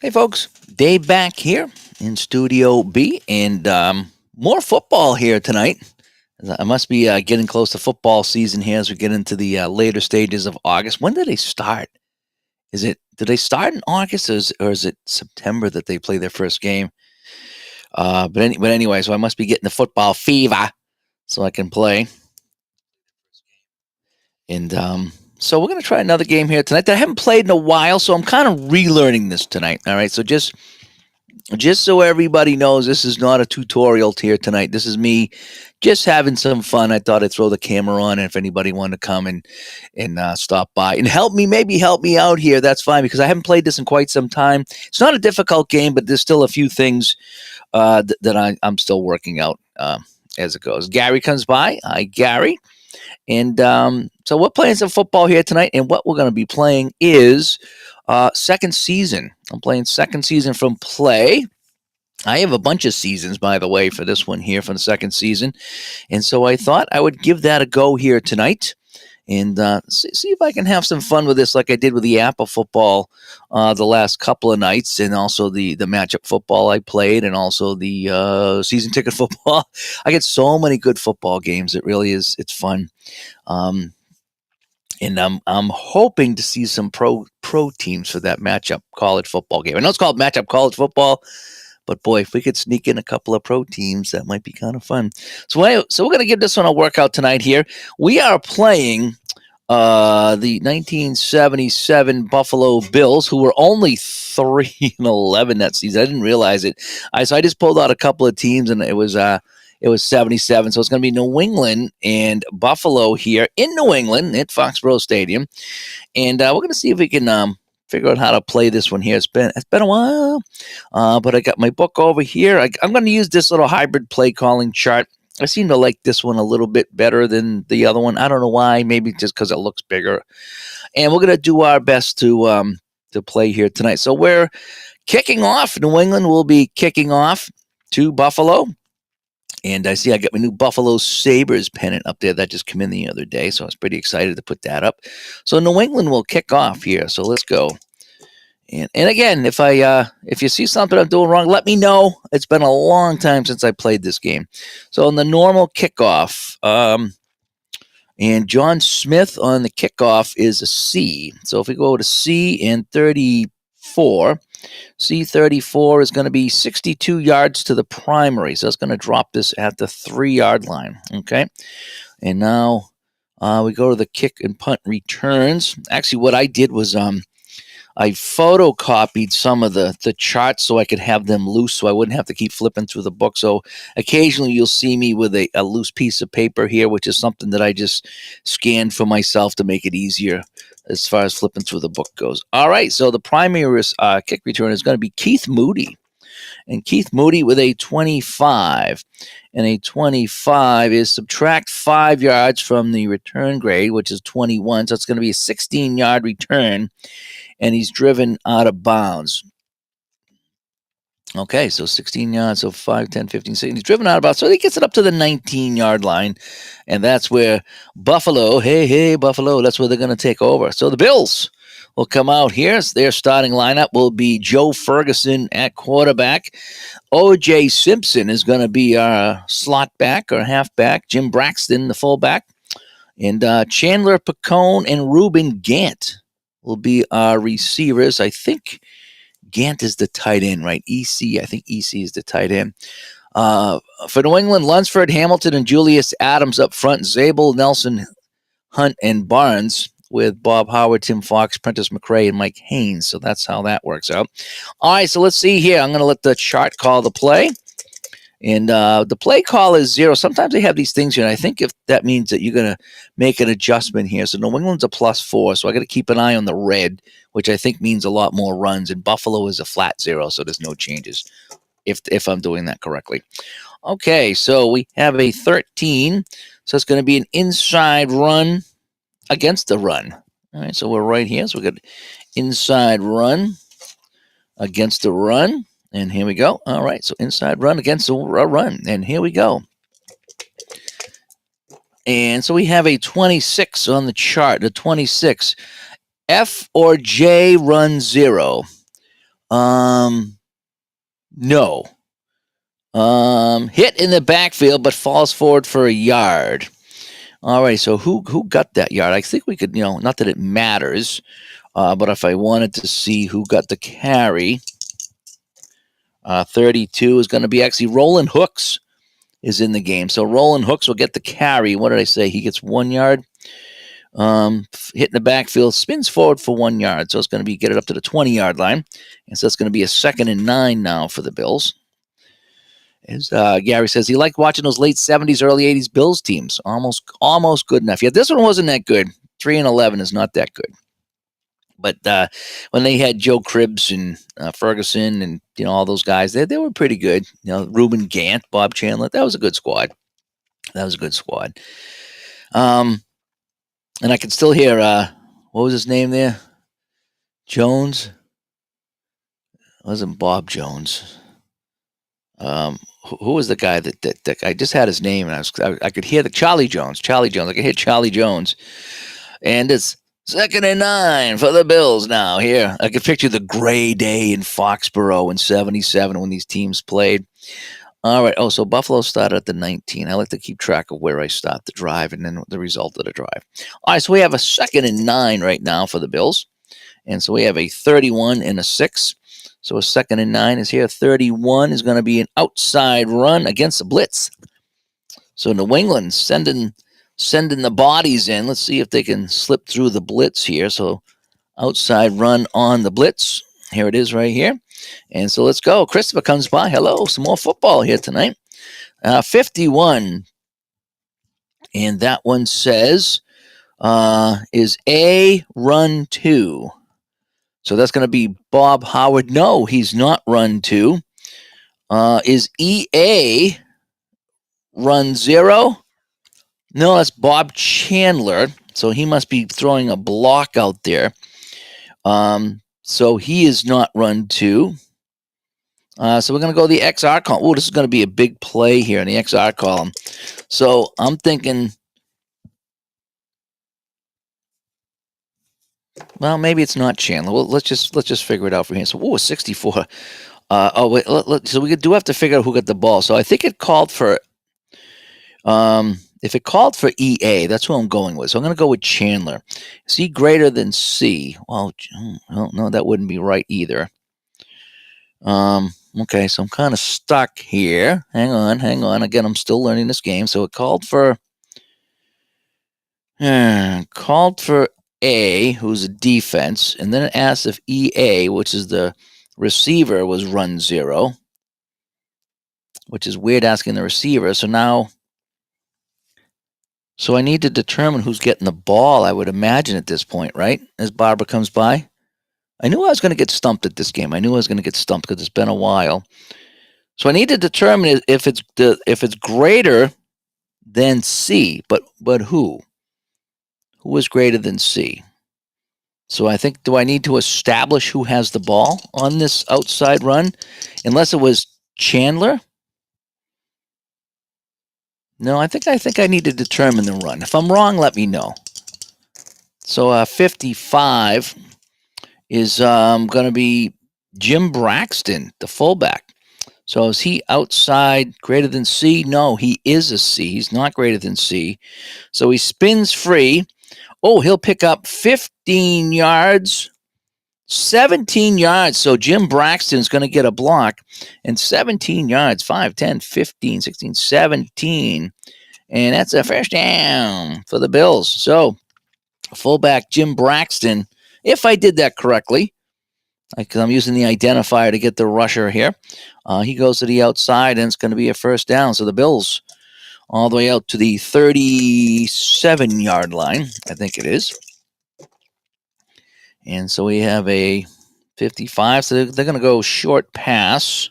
Hey, folks, Dave back here in Studio B, and more football here tonight. I must be getting close to football season here as we get into the later stages of August. When do they start? Do they start in August, or is it September that they play their first game? But anyway, so I must be getting the football fever so I can play. And so we're going to try another game here tonight that I haven't played in a while, so I'm kind of relearning this tonight. All right, so just so everybody knows, this is not a tutorial here tonight. This is me just having some fun. I thought I'd throw the camera on, and if anybody wanted to come and stop by and maybe help me out here, that's fine because I haven't played this in quite some time. It's not a difficult game, but there's still a few things that I'm still working out as it goes. Gary comes by. Hi, Gary. And so we're playing some football here tonight, and what we're going to be playing is second season. I'm playing second season from Play. I have a bunch of seasons, by the way, for this one here for the second season. And so I thought I would give that a go here tonight and see if I can have some fun with this like I did with the Apple football the last couple of nights, and also the matchup football I played, and also the season ticket football. I get so many good football games. It really is. It's fun. Um, and I'm hoping to see some pro teams for that matchup college football game. I know it's called matchup college football, but boy, if we could sneak in a couple of pro teams, that might be kind of fun. So we're going to give this one a workout tonight. Here we are playing the 1977 Buffalo Bills, who were only 3-11 that season. I didn't realize it. So I just pulled out a couple of teams, and it was 77. So it's going to be New England and Buffalo here in New England at Foxborough Stadium. And we're going to see if we can figure out how to play this one here. It's been a while, but I got my book over here. I'm going to use this little hybrid play calling chart. I seem to like this one a little bit better than the other one. I don't know why. Maybe just because it looks bigger. And we're going to do our best to play here tonight. So we're kicking off. New England will be kicking off to Buffalo. And I see I got my new Buffalo Sabres pennant up there that just came in the other day. So I was pretty excited to put that up. So New England will kick off here. So let's go. And again, if you see something I'm doing wrong, let me know. It's been a long time since I played this game. So in the normal kickoff, and John Smith on the kickoff is a C. So if we go to C and 34, C34 is going to be 62 yards to the primary. So it's going to drop this at the 3-yard line. Okay. And now we go to the kick and punt returns. Actually, what I did was I photocopied some of the charts so I could have them loose so I wouldn't have to keep flipping through the book. So occasionally you'll see me with a loose piece of paper here, which is something that I just scanned for myself to make it easier as far as flipping through the book goes. All right, so the primary kick return is going to be Keith Moody. And Keith Moody with a 25. And a 25 is subtract 5 yards from the return grade, which is 21. So it's going to be a 16-yard return. And he's driven out of bounds. Okay, so 16 yards, so 5, 10, 15, 16. He's driven out of bounds. So he gets it up to the 19-yard line. And that's where Buffalo, hey, Buffalo, that's where they're going to take over. So the Bills will come out here. Their starting lineup will be Joe Ferguson at quarterback. O.J. Simpson is going to be our slot back or halfback. Jim Braxton, the fullback. And Chandler Picone and Ruben Gant will be our receivers. I think Gant is the tight end, right? I think EC is the tight end. For New England, Lunsford, Hamilton, and Julius Adams up front. Zabel, Nelson, Hunt, and Barnes with Bob Howard, Tim Fox, Prentice McRae, and Mike Haynes. So that's how that works out. All right, so let's see here. I'm going to let the chart call the play. And the play call is 0. Sometimes they have these things here, and I think if that means that you're going to make an adjustment here. So New England's a +4, so I got to keep an eye on the red, which I think means a lot more runs. And Buffalo is a flat 0, so there's no changes if I'm doing that correctly. Okay, so we have a 13, so it's going to be an inside run against the run. All right, so we're right here. So we got inside run against the run. And here we go. All right, so inside run against a run. And here we go. And so we have a 26 on the chart. The 26. F or J run 0. No. Hit in the backfield, but falls forward for a yard. All right, so who got that yard? I think we could, not that it matters, but if I wanted to see who got the carry, 32 is going to be actually Roland Hooks is in the game. So Roland Hooks will get the carry. What did I say? He gets 1 yard. Hitting the backfield, spins forward for 1 yard. So it's going to be get it up to the 20-yard line. And so it's going to be a 2nd and 9 now for the Bills. As Gary says, he liked watching those late 70s, early 80s Bills teams. Almost good enough. Yeah, this one wasn't that good. 3-11 is not that good. But when they had Joe Cribbs and Ferguson and all those guys, they were pretty good. Reuben Gant, Bob Chandler, that was a good squad. And I can still hear what was his name there? Jones. It wasn't Bob Jones. Who was the guy that I just had his name and I could hear the Charlie Jones. I could hear Charlie Jones, and it's 2nd and 9 for the Bills now. Here, I could picture the gray day in Foxborough in '77 when these teams played. All right. Oh, so Buffalo started at the 19. I like to keep track of where I start the drive and then the result of the drive. All right, so we have a 2nd and 9 right now for the Bills, and so we have a 31 and a 6. So a 2nd and 9 is here. 31 is going to be an outside run against the blitz. So New England sending the bodies in. Let's see if they can slip through the blitz here. So outside run on the blitz. Here it is right here. And so let's go. Christopher comes by. Hello, some more football here tonight. 51. And that one says is A run 2. So that's going to be Bob Howard. No, he's not run 2. Is EA run 0? No, that's Bob Chandler. So he must be throwing a block out there. So he is not run 2. So we're going to go the XR column. Oh, this is going to be a big play here in the XR column. So I'm thinking, well, maybe it's not Chandler. Well, let's just figure it out for him. So, 64. Wait. So we do have to figure out who got the ball. So I think it called for, if it called for EA, that's who I'm going with. So I'm going to go with Chandler. Is he greater than C? Well, no, that wouldn't be right either. Okay, so I'm kind of stuck here. Hang on. Again, I'm still learning this game. So it called for A, who's a defense, and then it asked if EA, which is the receiver, was run 0, which is weird asking the receiver. So I need to determine who's getting the ball, I would imagine at this point, right? As Barbara comes by. I knew I was going to get stumped at this game. I knew I was going to get stumped because it's been a while. So I need to determine if it's greater than C, but who? Who is greater than C? So I think, do I need to establish who has the ball on this outside run? Unless it was Chandler? No, I think I need to determine the run. If I'm wrong, let me know. So 55 is going to be Jim Braxton, the fullback. So is he outside greater than C? No, he is a C. He's not greater than C. So he spins free. Oh, he'll pick up 15 yards, 17 yards. So Jim Braxton's going to get a block and 17 yards, 5, 10, 15, 16, 17. And that's a first down for the Bills. So fullback Jim Braxton, if I did that correctly, because I'm using the identifier to get the rusher here, he goes to the outside and it's going to be a first down. So the Bills all the way out to the 37-yard line, I think it is. And so we have a 55. So they're going to go short pass,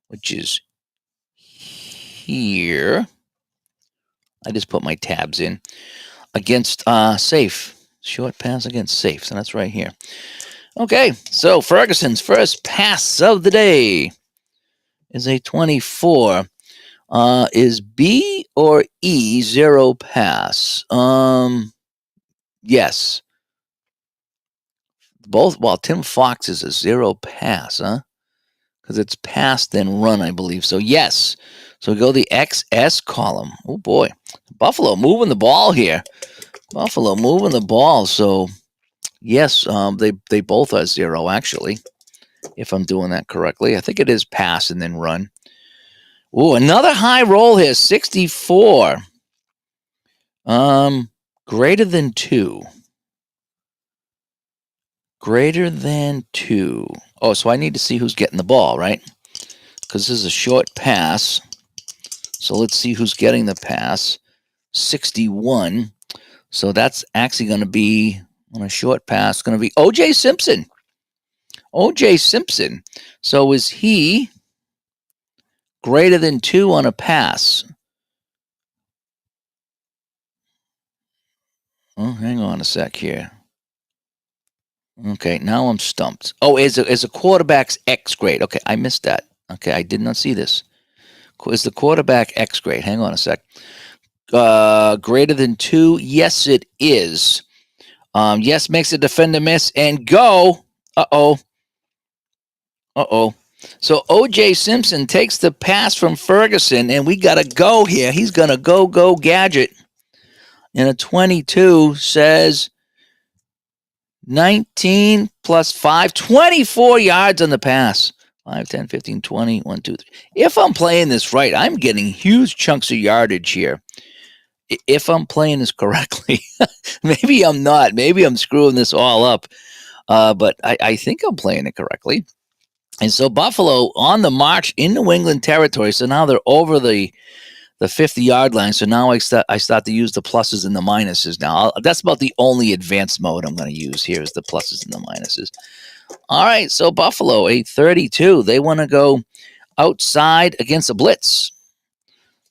which is here. I just put my tabs in against safe. Short pass against safe. So that's right here. Okay, so Ferguson's first pass of the day is a 24. Is B or E 0 pass? Yes. Both, well, Tim Fox is a 0 pass, huh? Because it's pass then run, I believe. So yes. So we go the XS column. Oh boy. Buffalo moving the ball here. Buffalo moving the ball. So yes, they both are 0 actually, if I'm doing that correctly. I think it is pass and then run. Ooh, another high roll here, 64. Greater than 2. Greater than 2. Oh, so I need to see who's getting the ball, right? Because this is a short pass. So let's see who's getting the pass. 61. So that's actually going to be, on a short pass, going to be O.J. Simpson. O.J. Simpson. So is he greater than 2 on a pass? Oh, hang on a sec here. Okay, now I'm stumped. Oh, is a quarterback's X grade. Okay, I missed that. Okay, I did not see this. Is the quarterback X grade? Hang on a sec. Greater than 2? Yes, it is. Yes, makes a defender miss and go. Uh-oh. Uh-oh. So O.J. Simpson takes the pass from Ferguson, and we got to go here. He's going to go gadget. And a 22 says 19 plus 5, 24 yards on the pass. 5, 10, 15, 20, 1, 2, 3. If I'm playing this right, I'm getting huge chunks of yardage here. If I'm playing this correctly. Maybe I'm not. Maybe I'm screwing this all up. But I think I'm playing it correctly. And so Buffalo on the march in New England territory. So now they're over the 50-yard line. So now I start to use the pluses and the minuses now. That's about the only advanced mode I'm going to use here is the pluses and the minuses. All right, so Buffalo, a 32. They want to go outside against a blitz.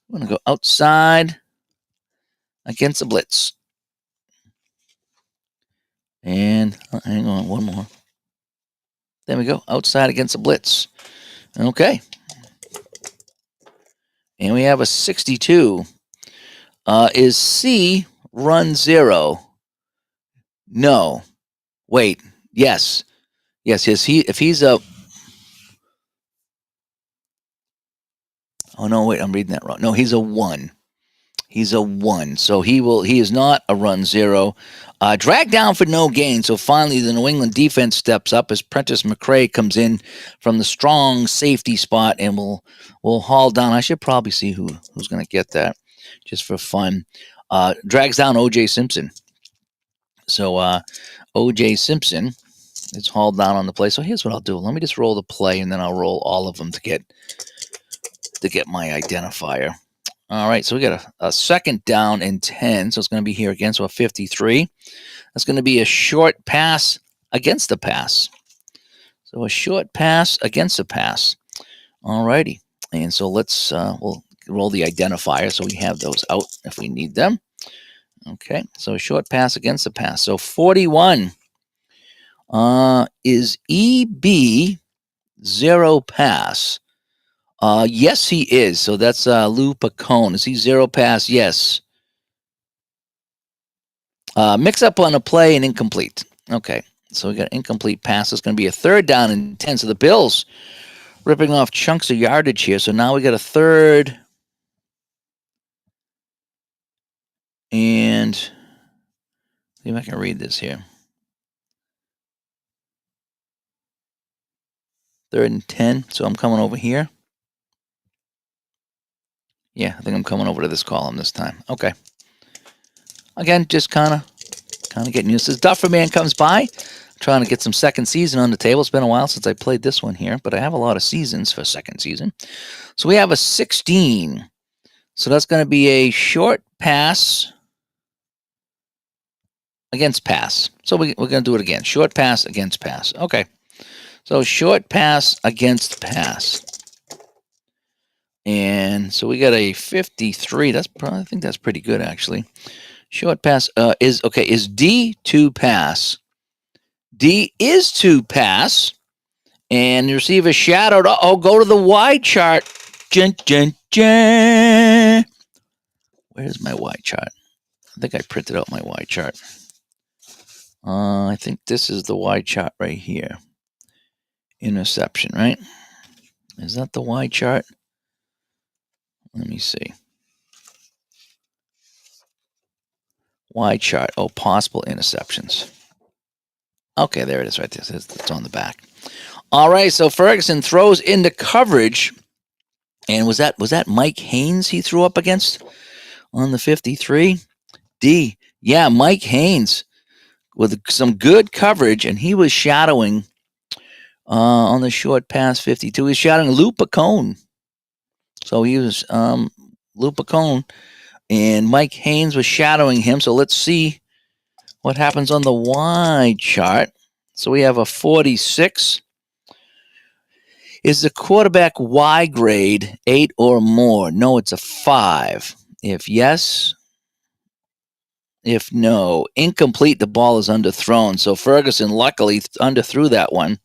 Want to go outside against a blitz. And hang on, one more. There we go, outside against a blitz. Okay. And we have a 62. Is C run 0? No. Wait. Yes. Yes. If he's a. Oh no! Wait, I'm reading that wrong. No, he's a 1. He's a 1. So he is not a run 0. Drag down for no gain. So finally, the New England defense steps up as Prentice McRae comes in from the strong safety spot and will haul down. I should probably see who's going to get that, just for fun. Drags down O.J. Simpson. So O.J. Simpson is hauled down on the play. So here's what I'll do. Let me just roll the play, and then I'll roll all of them to get my identifier. All right, so we got a second down and 10. So it's going to be here again. So a 53. That's going to be a short pass against the pass. So a short pass against a pass. All righty. And so we'll roll the identifier so we have those out if we need them. Okay, so a short pass against the pass. So 41 is EB 0 pass. Yes, he is. So that's Lou Pacone. Is he 0 pass? Yes. Mix up on a play and incomplete. Okay, so we got an incomplete pass. It's going to be a third down and 10. So the Bills ripping off chunks of yardage here. So now we got a third and see if I can read this here. 3rd and 10. So I'm coming over here. Yeah, I think I'm coming over to this column this time. Okay. Again, just kind of getting used to this. Duffer Man comes by, trying to get some second season on the table. It's been a while since I played this one here, but I have a lot of seasons for second season. So we have a 16. So that's going to be a short pass against pass. So we're going to do it again. Short pass against pass. Okay. So short pass against pass. And so we got a 53. I think that's pretty good, actually. Short pass is D to pass. D is to pass. And the receiver shadowed. Go to the wide chart. Where's my wide chart? I think I printed out my wide chart. I think this is the Y chart right here. Interception, right? Is that the Y chart? Let me see. Y chart. Oh, possible interceptions. Okay, there it is right there. It's on the back. All right, so Ferguson throws into coverage. And was that Mike Haynes he threw up against on the 53? D. Yeah, Mike Haynes with some good coverage, and he was shadowing on the short pass 52. He was shadowing Lou Picone. So he was Lou Picone, and Mike Haynes was shadowing him. So let's see what happens on the Y chart. So we have a 46. Is the quarterback Y grade 8 or more? No, it's a 5. If yes, if no, incomplete, the ball is underthrown. So Ferguson luckily underthrew that one,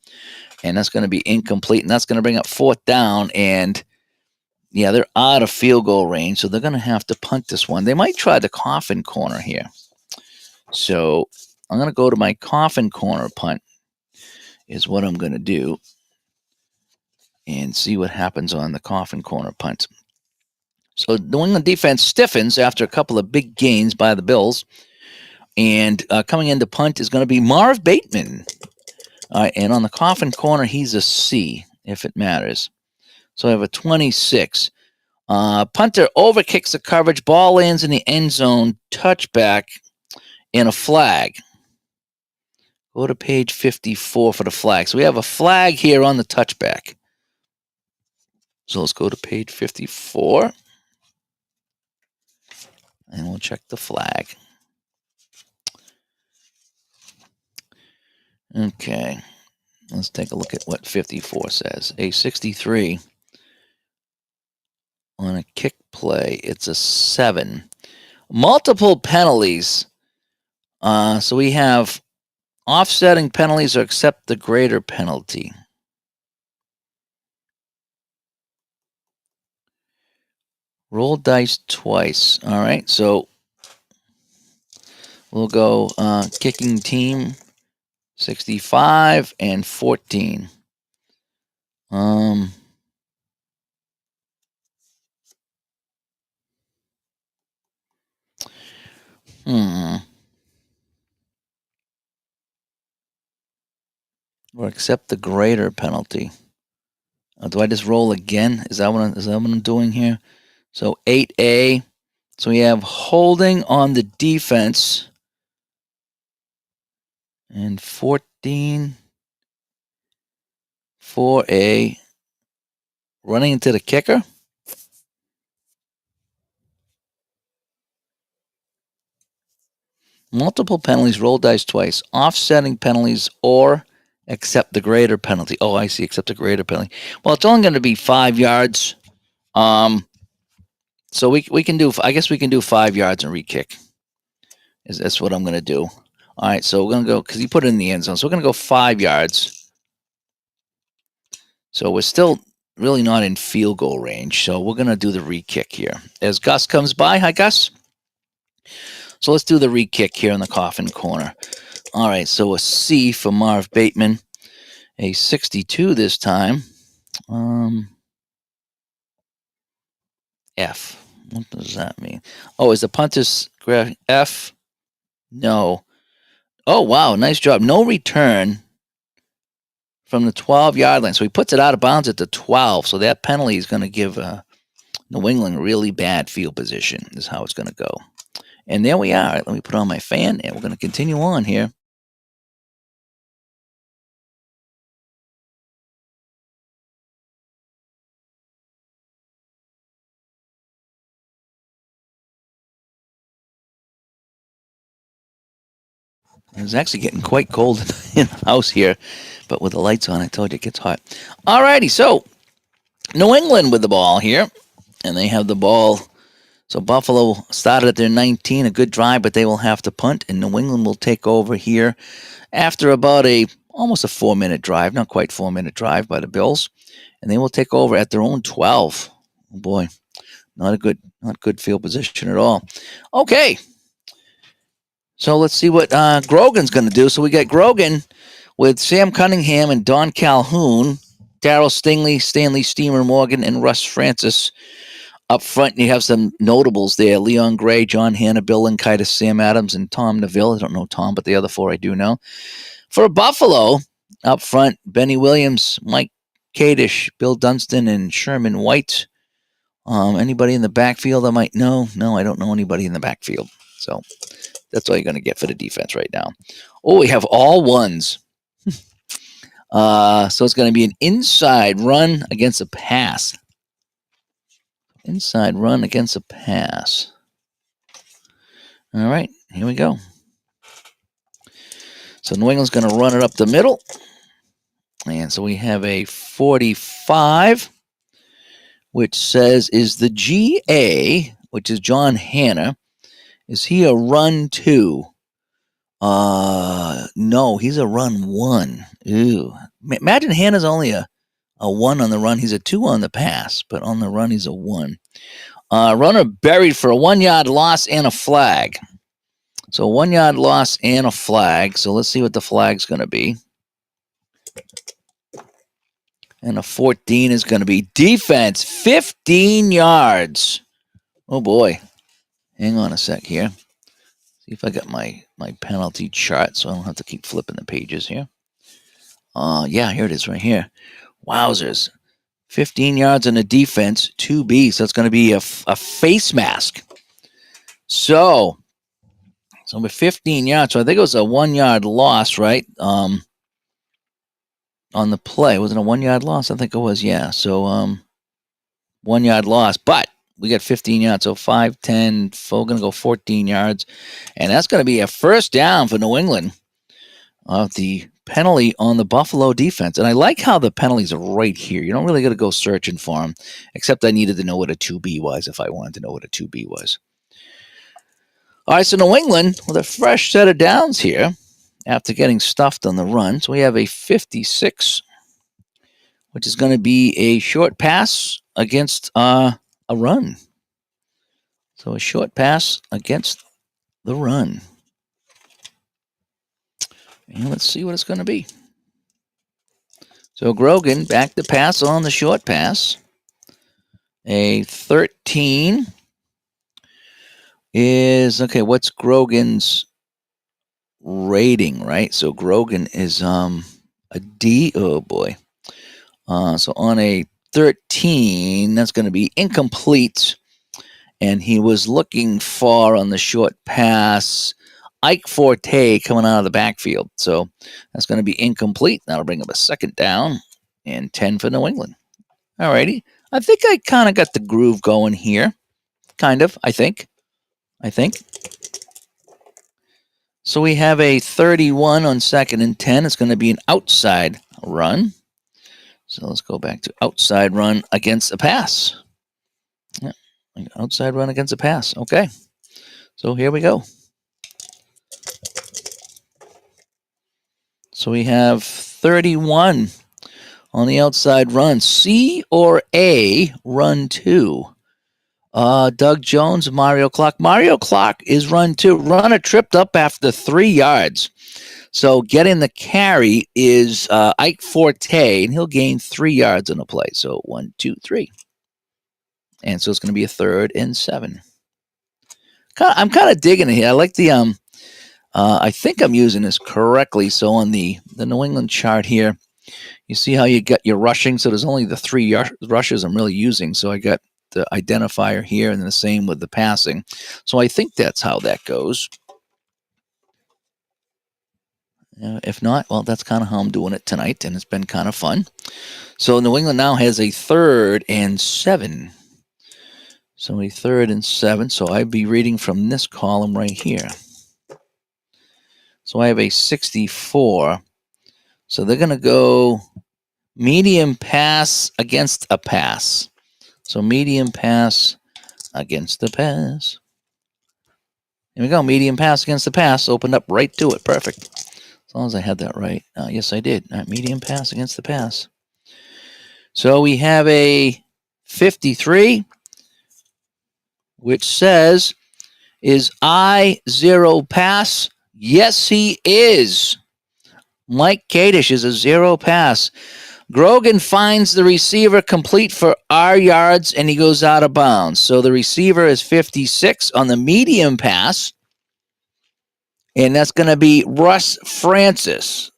and that's going to be incomplete, and that's going to bring up 4th down. And yeah, they're out of field goal range, so they're going to have to punt this one. They might try the coffin corner here. So I'm going to go to my coffin corner punt, is what I'm going to do, and see what happens on the coffin corner punt. So New England defense stiffens after a couple of big gains by the Bills. And coming into punt is going to be Marv Bateman. And on the coffin corner, he's a C, if it matters. So I have a 26. Punter overkicks the coverage. Ball lands in the end zone. Touchback and a flag. Go to page 54 for the flag. So we have a flag here on the touchback. So let's go to page 54. And we'll check the flag. Okay. Let's take a look at what 54 says. A 63 on a kick play, it's a 7. Multiple penalties. So we have offsetting penalties or accept the greater penalty. Roll dice twice. All right, so we'll go kicking team 65 and 14. Or accept the greater penalty. Do I just roll again? Is that what I'm doing here? So 8A. So we have holding on the defense. And 14. 4A. Running into the kicker. Multiple penalties, roll dice twice. Offsetting penalties or accept the greater penalty. Oh, I see. Accept the greater penalty. Well, it's only going to be 5 yards. So we can do. I guess we can do 5 yards and re-kick. That's what I'm going to do. All right. So we're going to go because he put it in the end zone. So we're going to go 5 yards. So we're still really not in field goal range. So we're going to do the re-kick here. As Gus comes by, hi Gus. So let's do the re-kick here in the coffin corner. All right, so a C for Marv Bateman. A 62 this time. F. What does that mean? Oh, is the punter's F? No. Oh, wow, nice job. No return from the 12-yard line. So he puts it out of bounds at the 12. So that penalty is going to give New England really bad field position is how it's going to go. And there we are. Let me put on my fan, and we're going to continue on here. It's actually getting quite cold in the house here, but with the lights on, I told you it gets hot. All righty, so New England with the ball here, and they have the ball. So Buffalo started at their 19, a good drive, but they will have to punt, and New England will take over here after about almost a 4-minute drive, not quite 4-minute drive by the Bills, and they will take over at their own 12. Oh boy, not good field position at all. Okay. So let's see what Grogan's going to do. So we got Grogan with Sam Cunningham and Don Calhoun, Darryl Stingley, Stanley Steamer Morgan, and Russ Francis up front. You have some notables there: Leon Gray, John Hanna, Bill Linkaitis, Sam Adams, and Tom Neville. I don't know Tom, but the other four I do know. For Buffalo, up front, Benny Williams, Mike Kadish, Bill Dunston, and Sherman White. Anybody in the backfield I might know? No, I don't know anybody in the backfield. So that's all you're going to get for the defense right now. Oh, we have all ones. So it's going to be an inside run against a pass. Inside run against a pass. All right, here we go. So New England's going to run it up the middle. And so we have a 45, which says, is the GA, which is John Hanna, is he a run 2? No, he's a run 1. Ew. Imagine Hanna's only a 1 on the run. He's a 2 on the pass, but on the run, he's a 1. Runner buried for a 1-yard loss and a flag. So 1-yard loss and a flag. So let's see what the flag's going to be. And a 14 is going to be defense, 15 yards. Oh, boy. Hang on a sec here. See if I got my penalty chart so I don't have to keep flipping the pages here. Yeah, here it is right here. Wowzers. 15 yards on the defense, 2B. So it's going to be a face mask. So with 15 yards, so I think it was a 1-yard loss, right? On the play. Was it a 1-yard loss? I think it was, yeah. So 1-yard loss. But we got 15 yards. So 5, 10, we're going to go 14 yards. And that's going to be a first down for New England. The penalty on the Buffalo defense. And I like how the penalties are right here. You don't really got to go searching for them, except I needed to know what a 2B was if I wanted to know what a 2B was. All right, so New England with a fresh set of downs here after getting stuffed on the run. So we have a 56, which is going to be a short pass against a run. So a short pass against the run. And let's see what it's going to be. So Grogan back to pass on the short pass. A 13 is, okay, what's Grogan's rating, right? So Grogan is a D. Oh, boy. So on a 13, that's going to be incomplete. And he was looking for, on the short pass, Ike Forte coming out of the backfield. So that's going to be incomplete. That'll bring up a second down and 10 for New England. All righty. I think I kind of got the groove going here. Kind of, I think. So we have a 31 on 2nd and 10. It's going to be an outside run. So let's go back to outside run against a pass. Yeah, outside run against a pass. Okay. So here we go. So we have 31 on the outside run. C or A, run 2. Doug Jones, Mario Clark. Mario Clark is run 2. Runner tripped up after 3 yards. So getting the carry is Ike Forte, and he'll gain 3 yards on the play. So 1, 2, 3. And so it's going to be a 3rd and 7. I'm kind of digging it here. I like the I think I'm using this correctly. So on the New England chart here, you see how you get your rushing. So there's only the 3 rushes I'm really using. So I got the identifier here, and then the same with the passing. So I think that's how that goes. If not, well, that's kind of how I'm doing it tonight, and it's been kind of fun. So New England now has a 3rd and 7. So a 3rd and 7. So I'd be reading from this column right here. So I have a 64. So they're going to go medium pass against a pass. So medium pass against the pass. Here we go. Medium pass against the pass. Opened up right to it. Perfect. As long as I had that right. Yes, I did. Medium pass against the pass. So we have a 53, which says, Is I zero pass? Yes, he is. Mike Kadish is a zero pass. Grogan finds the receiver complete for R yards, and he goes out of bounds. So the receiver is 56 on the medium pass, and that's going to be Russ Francis.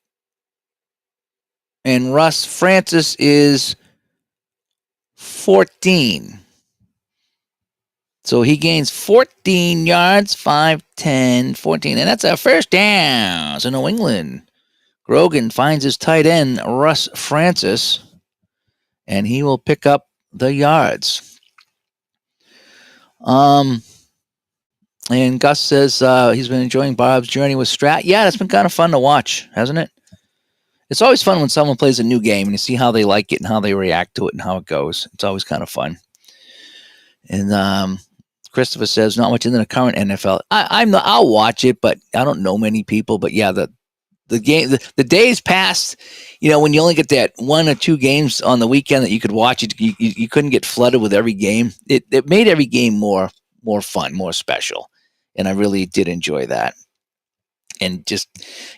And Russ Francis is 14. So he gains 14 yards, 5, 10, 14. And that's a first down. So New England. Grogan finds his tight end, Russ Francis, and he will pick up the yards. And Gus says he's been enjoying Bob's journey with Strat. Yeah, it's been kind of fun to watch, hasn't it? It's always fun when someone plays a new game and you see how they like it and how they react to it and how it goes. It's always kind of fun. And Christopher says not much into the current NFL. I'll watch it, but I don't know many people. But yeah, the game, the days past, when you only get that 1 or 2 games on the weekend that you could watch it, you couldn't get flooded with every game. It made every game more fun, more special, and I really did enjoy that. And just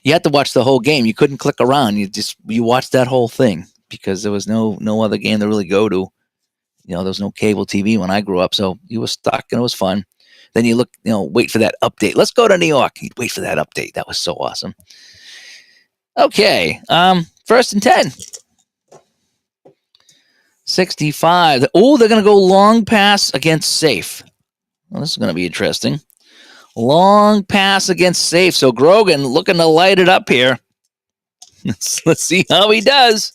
you had to watch the whole game. You couldn't click around. You watched that whole thing because there was no other game to really go to. There was no cable TV when I grew up, so you were stuck, and it was fun. Then you wait for that update. Let's go to New York. You'd wait for that update. That was so awesome. Okay, 1st and 10. 65. Oh, they're going to go long pass against safe. Well, this is going to be interesting. Long pass against safe. So Grogan looking to light it up here. Let's see how he does.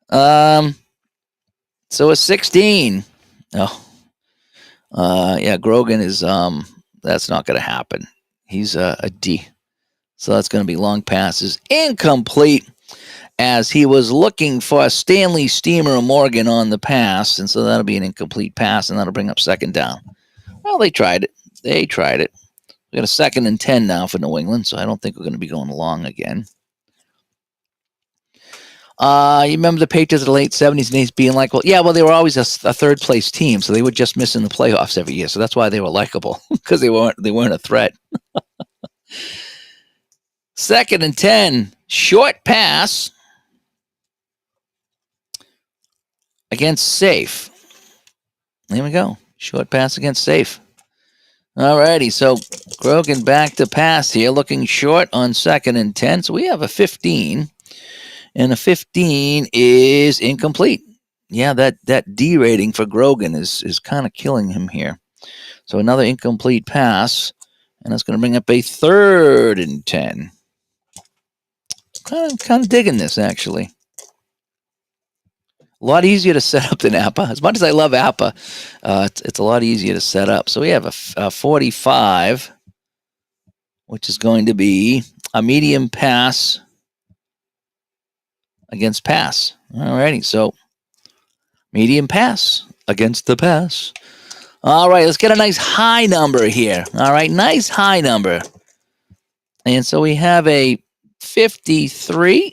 So a 16. Oh, yeah. Grogan is that's not going to happen. He's a D. So that's going to be long passes incomplete, as he was looking for Stanley Steamer Morgan on the pass, and so that'll be an incomplete pass, and that'll bring up 2nd down. Well, they tried it. We got a 2nd and 10 now for New England, so I don't think we're going to be going long again. You remember the Patriots of the late 70s and 80s being like, they were always a 3rd place team, so they were just missing the playoffs every year. So that's why they were likable, because they weren't a threat. 2nd and 10, short pass against safe. There we go. Short pass against safe. Alrighty, so Grogan back to pass here, looking short on 2nd and 10. So we have a 15, and a 15 is incomplete. Yeah, that D rating for Grogan is kind of killing him here. So another incomplete pass, and that's going to bring up a 3rd and 10. Kind of digging this, actually. A lot easier to set up than Appa. As much as I love Appa, it's a lot easier to set up. So we have a 45, which is going to be a medium pass against pass. Alrighty, so medium pass against the pass. All right, let's get a nice high number here. All right, nice high number. And so we have a 53.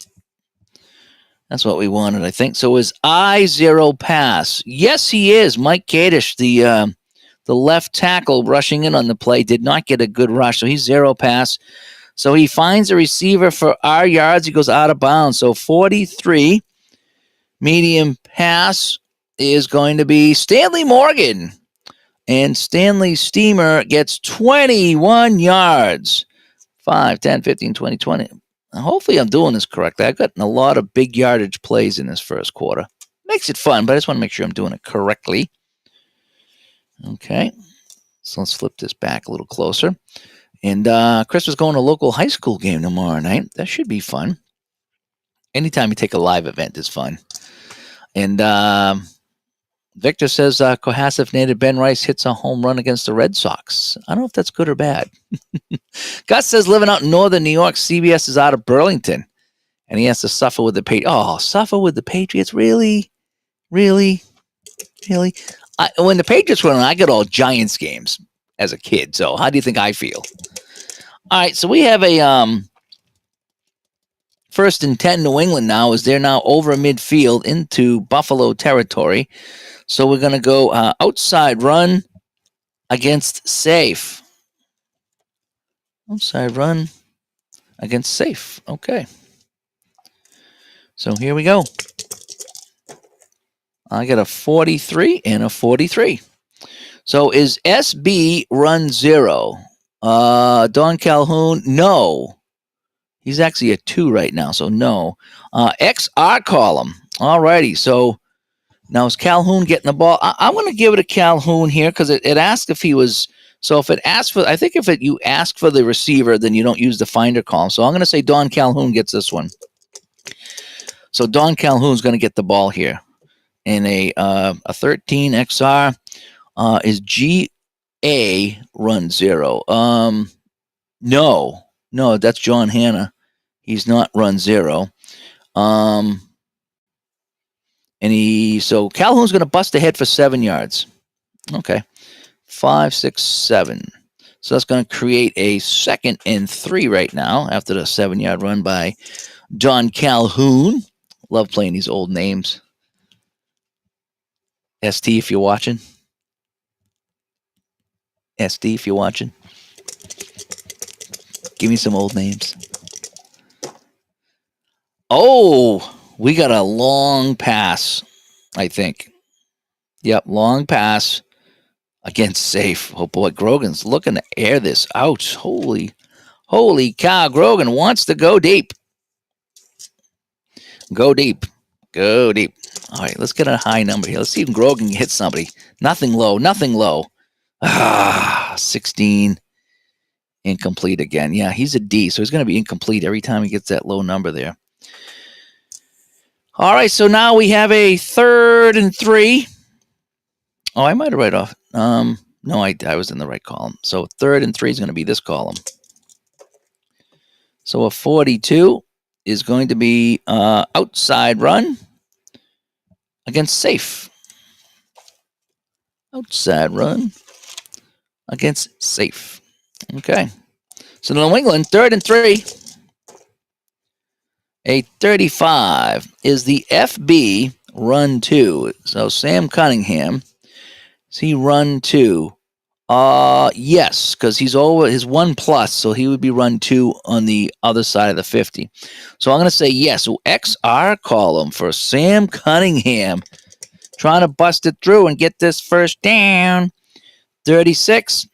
That's what we wanted, I think. So is I zero pass? Yes, he is. Mike Kadish, the left tackle rushing in on the play, did not get a good rush, so he's zero pass. So he finds a receiver for R yards. He goes out of bounds. So 43, medium pass is going to be Stanley Morgan. And Stanley Steamer gets 21 yards. 5, 10, 15, 20, 20. Hopefully I'm doing this correctly. I've gotten a lot of big yardage plays in this first quarter. Makes it fun, but I just want to make sure I'm doing it correctly. Okay. So let's flip this back a little closer. And Chris was going to a local high school game tomorrow night. That should be fun. Anytime you take a live event is fun. And Victor says Cohasset native Ben Rice hits a home run against the Red Sox. I don't know if that's good or bad. Gus says living out in northern New York, CBS is out of Burlington, and he has to suffer with the Patriots. Oh, suffer with the Patriots? Really? Really? Really? When the Patriots were on, I got all Giants games as a kid, so how do you think I feel? All right, so we have a 1st and 10 New England now, as they're now over midfield into Buffalo territory. So we're going to go outside run against safe. Outside run against safe. Okay. So here we go. I got a 43 and a 43. So is SB run 0? Don Calhoun, no. He's actually a 2 right now, so no. XR column. Alrighty, so now is Calhoun getting the ball? I'm going to give it to Calhoun here because it asked if he was. So if it asks for, I think if you ask for the receiver, then you don't use the finder column. So I'm going to say Don Calhoun gets this one. So Don Calhoun's going to get the ball here. And a 13 XR is GA run 0. No, that's John Hanna. He's not run 0. So Calhoun's going to bust ahead for 7 yards. Okay. 5, 6, 7. So that's going to create a 2nd and 3 right now after the 7-yard run by Don Calhoun. Love playing these old names. ST, if you're watching. SD, if you're watching. Give me some old names. Oh, we got a long pass, I think. Yep, long pass against safe. Oh, boy, Grogan's looking to air this out. Holy cow. Grogan wants to go deep. Go deep. All right, let's get a high number here. Let's see if Grogan hits somebody. Nothing low. 16. Incomplete again. Yeah, he's a D, so he's going to be incomplete every time he gets that low number there. All right, so now we have a 3rd and 3. Oh, I might have right off. No, I was in the right column. So 3rd and 3 is going to be this column. So a 42 is going to be outside run against safe. Outside run against safe. Okay. So New England, 3rd and 3. A 35 is the FB run 2. So Sam Cunningham, is he run 2? Yes, because he's over his 1+, so he would be run 2 on the other side of the 50. So I'm going to say yes. So XR column for Sam Cunningham, trying to bust it through and get this first down. 36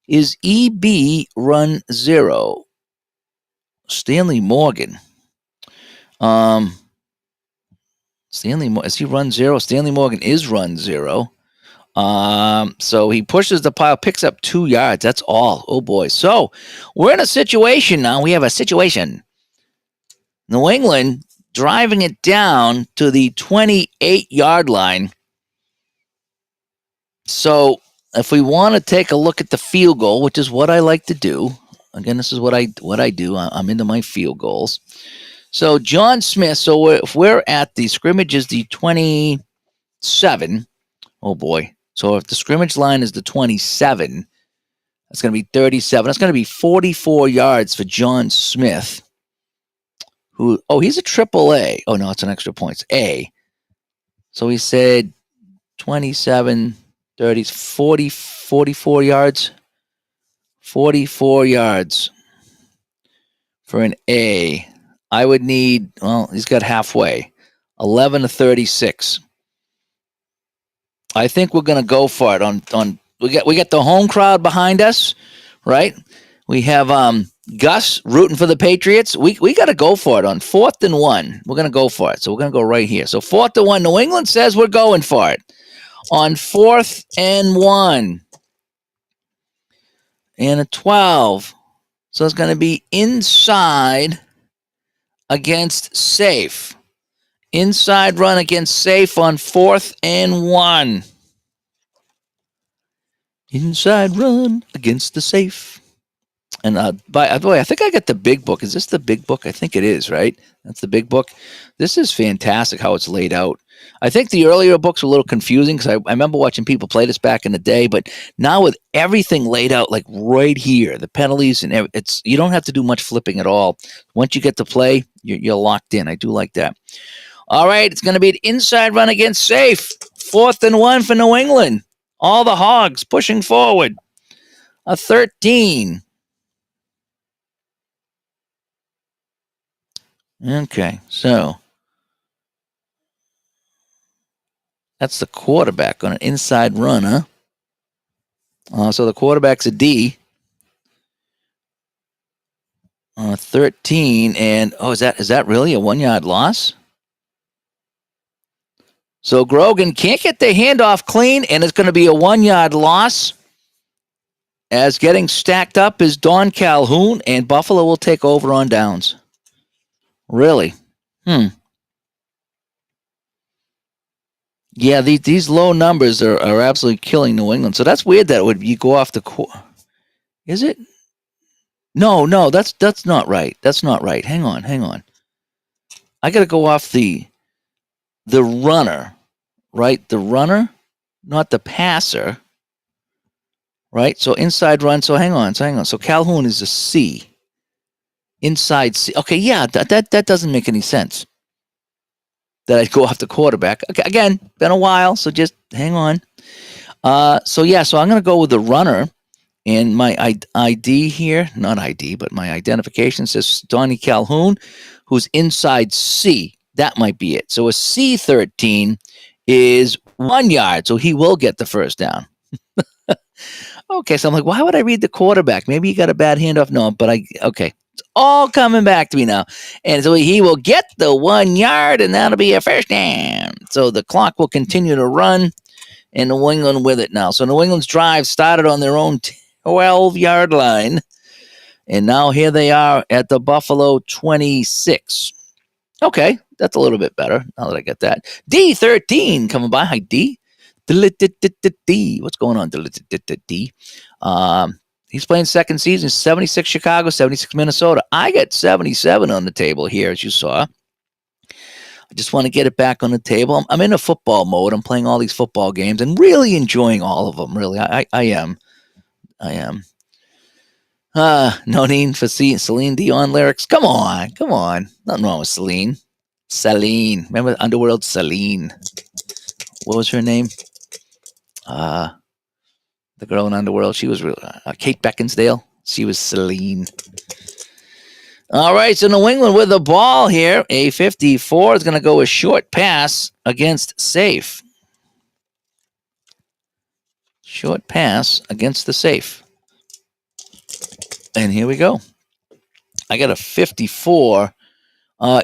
is EB run 0. Stanley Morgan. Is he run 0? Stanley Morgan is run 0. So he pushes the pile, picks up 2 yards. That's all. Oh boy. So we're in a situation now. We have a situation. New England driving it down to the 28-yard line. So if we want to take a look at the field goal, which is what I like to do. Again, this is what I do. I'm into my field goals. So John Smith, so if we're at the scrimmage is the 27. Oh boy. So if the scrimmage line is the 27, that's going to be 37. That's going to be 44 yards for John Smith. He's a AAA. Oh, no, it's an extra points. A. So he said 27, 30, 40, 44 yards. 44 yards for an A. I would need, he's got halfway. 11 to 36. I think we're going to go for it we got the home crowd behind us, right? We have Gus rooting for the Patriots. We got to go for it on 4th and 1. We're going to go for it. So we're going to go right here. So 4th and 1. New England says we're going for it on 4th and 1. And a 12. So it's going to be inside against safe. Inside run against safe on 4th and 1. Inside run against the safe. And by the way, I think I got the big book. Is this the big book? I think it is, right? That's the big book. This is fantastic how it's laid out. I think the earlier books were a little confusing because I remember watching people play this back in the day, but now with everything laid out like right here, the penalties and you don't have to do much flipping at all. Once you get to play, you're locked in. I do like that. All right, it's going to be an inside run against safe. 4th and 1 for New England. All the Hogs pushing forward. A 13. Okay, so that's the quarterback on an inside run, huh? So the quarterback's a D. 13, and is that really a 1 yard loss? So Grogan can't get the handoff clean, and it's going to be a 1 yard loss. As getting stacked up is Don Calhoun, and Buffalo will take over on downs. Really? Yeah, these low numbers are absolutely killing New England. So that's weird that you go off the court. Is it? No, that's not right. That's not right. Hang on. I got to go off the runner, right? The runner, not the passer, right? So inside run. So hang on. So Calhoun is a C. Inside C. Okay, yeah, that doesn't make any sense. That I'd go off the quarterback. Okay, again, been a while, so just hang on. So I'm going to go with the runner. And my ID here, not ID, but my identification says Donnie Calhoun, who's inside C. That might be it. So a C13 is 1 yard, so he will get the first down. Okay, so I'm like, why would I read the quarterback? Maybe he got a bad handoff. No, but okay. It's all coming back to me now. And so he will get the 1 yard, and that'll be a first down. So the clock will continue to run, and New England with it now. So New England's drive started on their own 12-yard line. And now here they are at the Buffalo 26. Okay, that's a little bit better now that I get that. D13 coming by. Hi, D. D. What's going on, D? He's playing second season. 76 Chicago, 76 Minnesota. I got 77 on the table here, as you saw. I just want to get it back on the table. I'm in a football mode. I'm playing all these football games and really enjoying all of them. Really, I am. No need for Celine Dion lyrics. Come on. Nothing wrong with Celine. Remember Underworld Celine? What was her name? The girl in Underworld. She was Kate Beckinsale. She was Celine. All right, so New England with the ball here. A 54 is going to go a short pass against safe. Short pass against the safe. And here we go. I got a 54.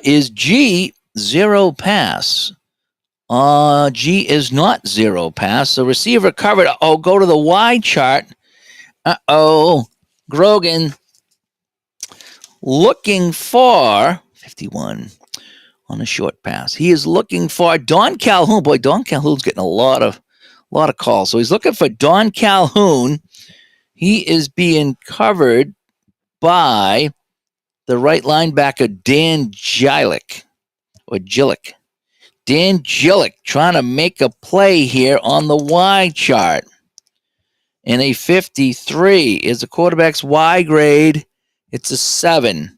Is G 0 pass? G is not 0 pass. The receiver covered. Oh, go to the Y chart. Grogan looking for 51 on a short pass. He is looking for Don Calhoun. Boy, Don Calhoun's getting a lot of calls. So he's looking for Don Calhoun. He is being covered by the right linebacker, Dan Gillick. Dan Gillick trying to make a play here on the Y chart. And a 53 is the quarterback's Y grade. It's a 7.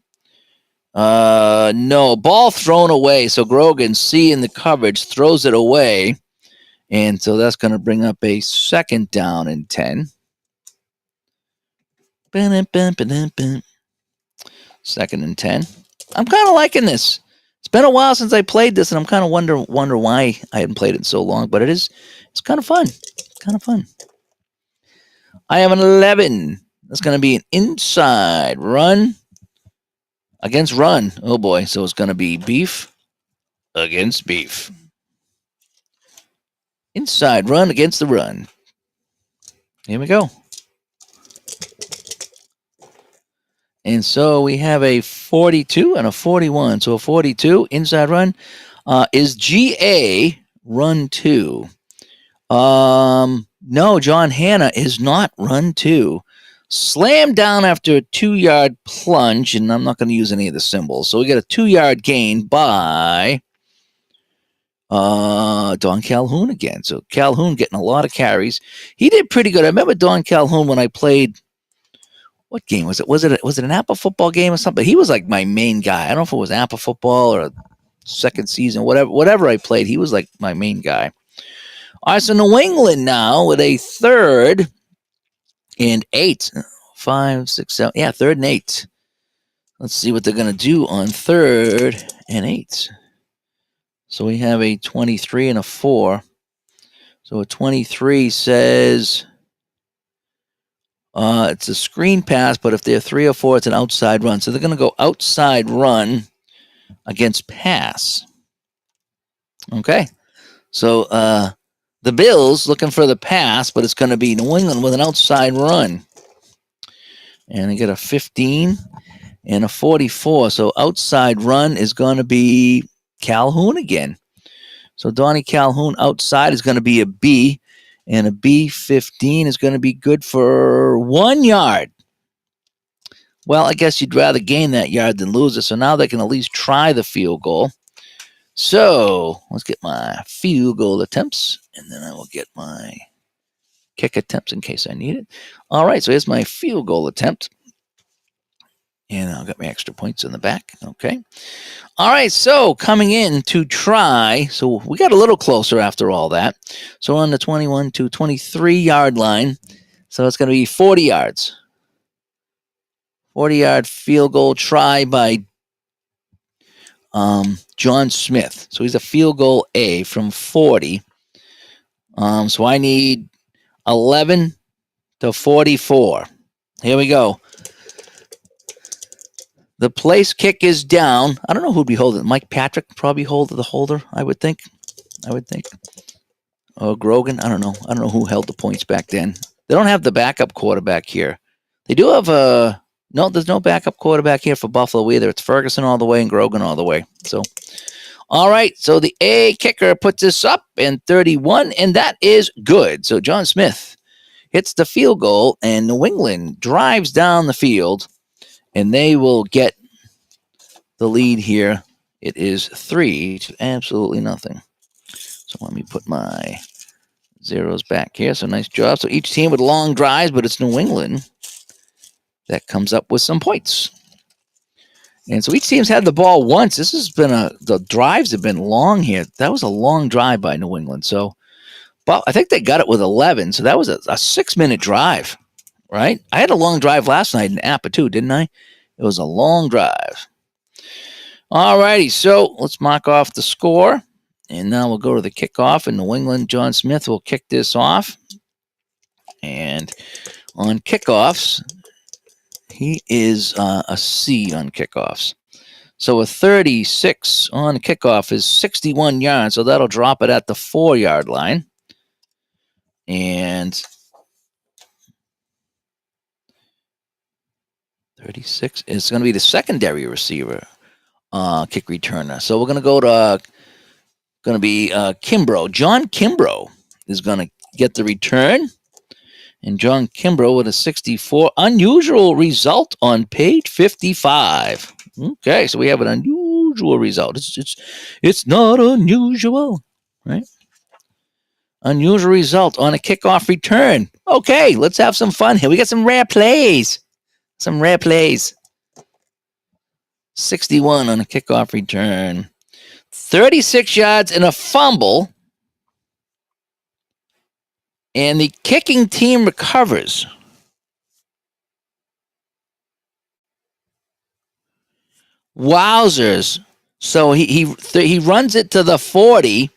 No, ball thrown away. So Grogan, seeing the coverage, throws it away. And so that's going to bring up a second down and 10. Second and 10. I'm kind of liking this. It's been a while since I played this, and I'm kind of wonder why I hadn't played it in so long. But it's kind of fun. I have an 11. That's going to be an inside run against run. Oh boy! So it's going to be beef against beef. Inside run against the run. Here we go. And so we have a 42 and a 41. So a 42 inside run is GA run 2. No, John Hanna is not run 2. Slammed down after a 2-yard plunge, and I'm not going to use any of the symbols. So we got a 2-yard gain by Don Calhoun again. So Calhoun getting a lot of carries. He did pretty good. I remember Don Calhoun when I played. What game was it? Was it an Apple football game or something? He was like my main guy. I don't know if it was Apple football or second season, whatever I played. He was like my main guy. All right, so New England now with a third and 8. 5, 6, 7. Yeah, 3rd and 8. Let's see what they're going to do on 3rd and 8. So we have a 23 and a 4. So a 23 says it's a screen pass, but if they're 3 or 4, it's an outside run. So they're going to go outside run against pass. Okay. So the Bills looking for the pass, but it's going to be New England with an outside run. And they get a 15 and a 44. So outside run is going to be Calhoun again. So Donnie Calhoun outside is going to be a B, and a B15 is going to be good for 1 yard. Well, I guess you'd rather gain that yard than lose it. So now they can at least try the field goal. So let's get my field goal attempts, and then I will get my kick attempts in case I need it. All right, so here's my field goal attempt. And I'll get my extra points in the back. Okay. All right, so coming in to try. So we got a little closer after all that. So we're on the 21 to 23 yard line. So it's going to be 40 yards. 40-yard field goal try by John Smith. So he's a field goal A from 40. So I need 11 to 44. Here we go. The place kick is down. I don't know who'd be holding it. Mike Patrick probably hold the holder, I would think. Or Grogan. I don't know who held the points back then. They don't have the backup quarterback here. They do have no, there's no backup quarterback here for Buffalo either. It's Ferguson all the way and Grogan all the way. So, all right. So the A kicker puts this up in 31, and that is good. So John Smith hits the field goal, and New England drives down the field, and they will get the lead here. It is 3 to absolutely nothing. So let me put my zeros back here. So nice job. So each team with long drives, but it's New England that comes up with some points. And so each team's had the ball once. This has been the drives have been long here. That was a long drive by New England. So, but I think they got it with 11. So that was a 6-minute drive, right? I had a long drive last night in Napa too, didn't I? It was a long drive. All righty. So let's mark off the score. And now we'll go to the kickoff. And New England, John Smith will kick this off. And on kickoffs, he is a C on kickoffs. So a 36 on kickoff is 61 yards. So that'll drop it at the 4-yard line. And 36 is going to be the secondary receiver kick returner. So we're going to go to Kimbrough. John Kimbrough is going to get the return. And John Kimbrough with a 64. Unusual result on page 55. Okay, so we have an unusual result. It's not unusual, right? Unusual result on a kickoff return. Okay, let's have some fun here. We got some rare plays. 61 on a kickoff return. 36 yards and a fumble. And the kicking team recovers. Wowzers. So he runs it to the 40.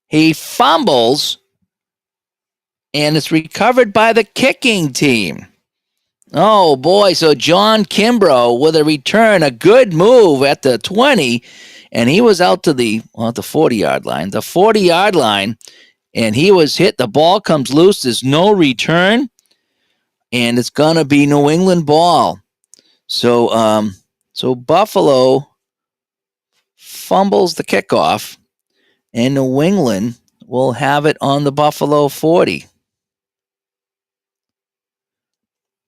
He fumbles. And it's recovered by the kicking team. Oh, boy. So John Kimbrough with a return, a good move at the 20. And he was out to the 40-yard line. The 40-yard line. And he was hit. The ball comes loose. There's no return. And it's going to be New England ball. So Buffalo fumbles the kickoff. And New England will have it on the Buffalo 40.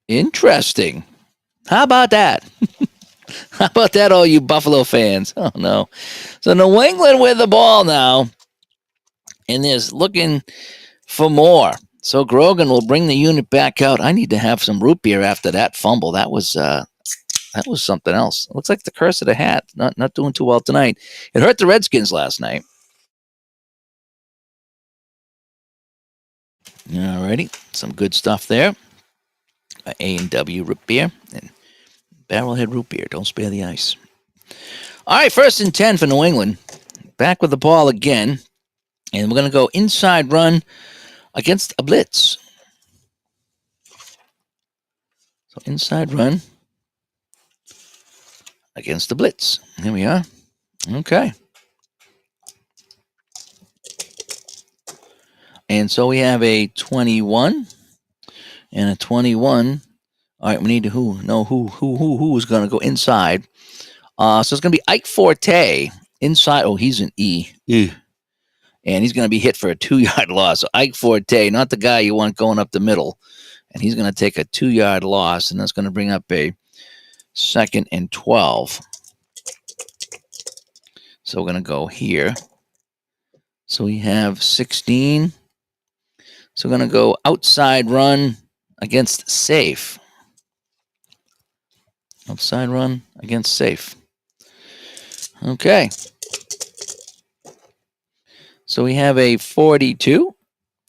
Interesting. How about that? How about that, all you Buffalo fans? Oh, no. So New England with the ball now. And is looking for more. So Grogan will bring the unit back out. I need to have some root beer after that fumble. That was something else. It looks like the curse of the hat. Not doing too well tonight. It hurt the Redskins last night. All righty. Some good stuff there. A&W root beer and Barrelhead root beer. Don't spare the ice. All right, 1st and 10 for New England. Back with the ball again. And we're going to go inside run against a blitz. So inside run against the blitz. Here we are. Okay. And so we have a 21 and a 21. All right, we need to who is going to go inside. So it's going to be Ike Forte inside. Oh, he's an E. Ew. And he's going to be hit for a 2-yard loss. So Ike Forte, not the guy you want going up the middle. And he's going to take a 2-yard loss, and that's going to bring up a 2nd and 12. So we're going to go here. So we have 16. So we're going to go outside run against safe. Outside run against safe. Okay. So we have a 42.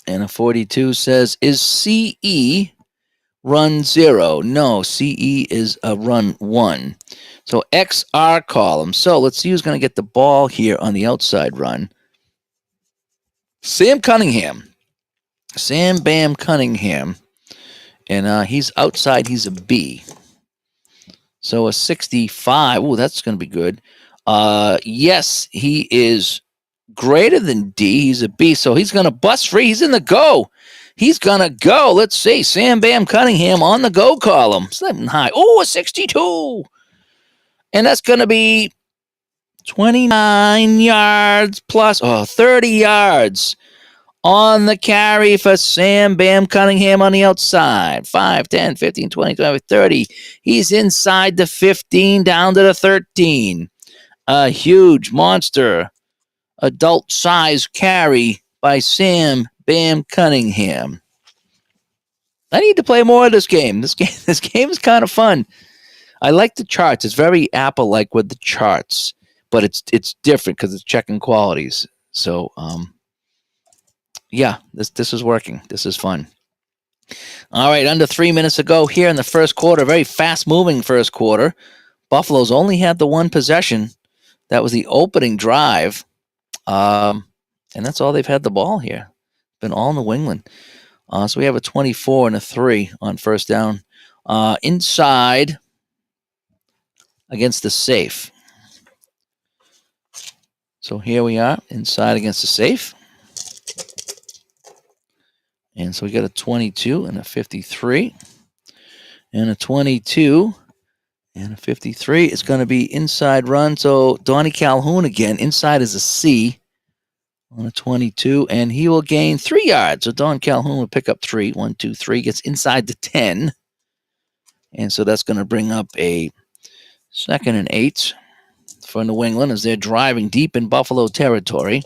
And a 42 says, is CE run 0? No, CE is a run 1. So XR column. So let's see who's going to get the ball here on the outside run. Sam Cunningham. Sam Bam Cunningham. And he's outside. He's a B. So a 65. Oh, that's going to be good. Yes, he is greater than D. He's a B. So he's going to bust free. He's in the go. He's going to go. Let's see. Sam Bam Cunningham on the go column. Something high. Oh, a 62. And that's going to be 29 yards plus. Oh, 30 yards on the carry for Sam Bam Cunningham on the outside. 5, 10, 15, 20, 25, 30. He's inside the 15 down to the 13. A huge monster adult size carry by Sam Bam Cunningham. I need to play more of this game. This game is kind of fun. I like the charts. It's very Apple-like with the charts, but it's different because it's checking qualities. So, yeah, this is working. This is fun. All right, under 3 minutes to go here in the first quarter. Very fast-moving first quarter. Buffalo's only had the one possession. That was the opening drive. And that's all they've had the ball here. Been all New England. So we have a 24 and a 3 on first down. Inside against the safe. So here we are, inside against the safe. And so we got a 22 and a 53. And a 22 and a 53 is going to be inside run. So Donnie Calhoun again. Inside is a C on a 22. And he will gain 3 yards. So Don Calhoun will pick up 3. 1, 2, 3. Gets inside the 10. And so that's going to bring up a 2nd and 8 for New England as they're driving deep in Buffalo territory.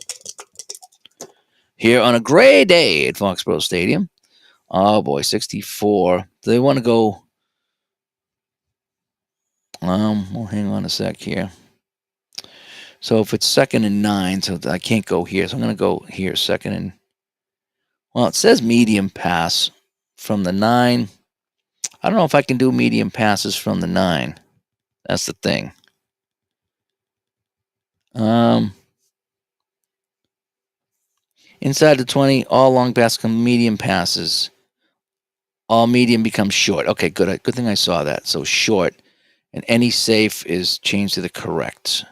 Here on a gray day at Foxborough Stadium. Oh boy, 64. Do they want to go? Well, hang on a sec here. So if it's 2nd and 9, so I can't go here. So I'm going to go here, 2nd and. Well, it says medium pass from the 9. I don't know if I can do medium passes from the 9. That's the thing. Inside the 20, all long passes become medium passes. All medium becomes short. Okay, good. Good thing I saw that. So short. And any safe is changed to the correct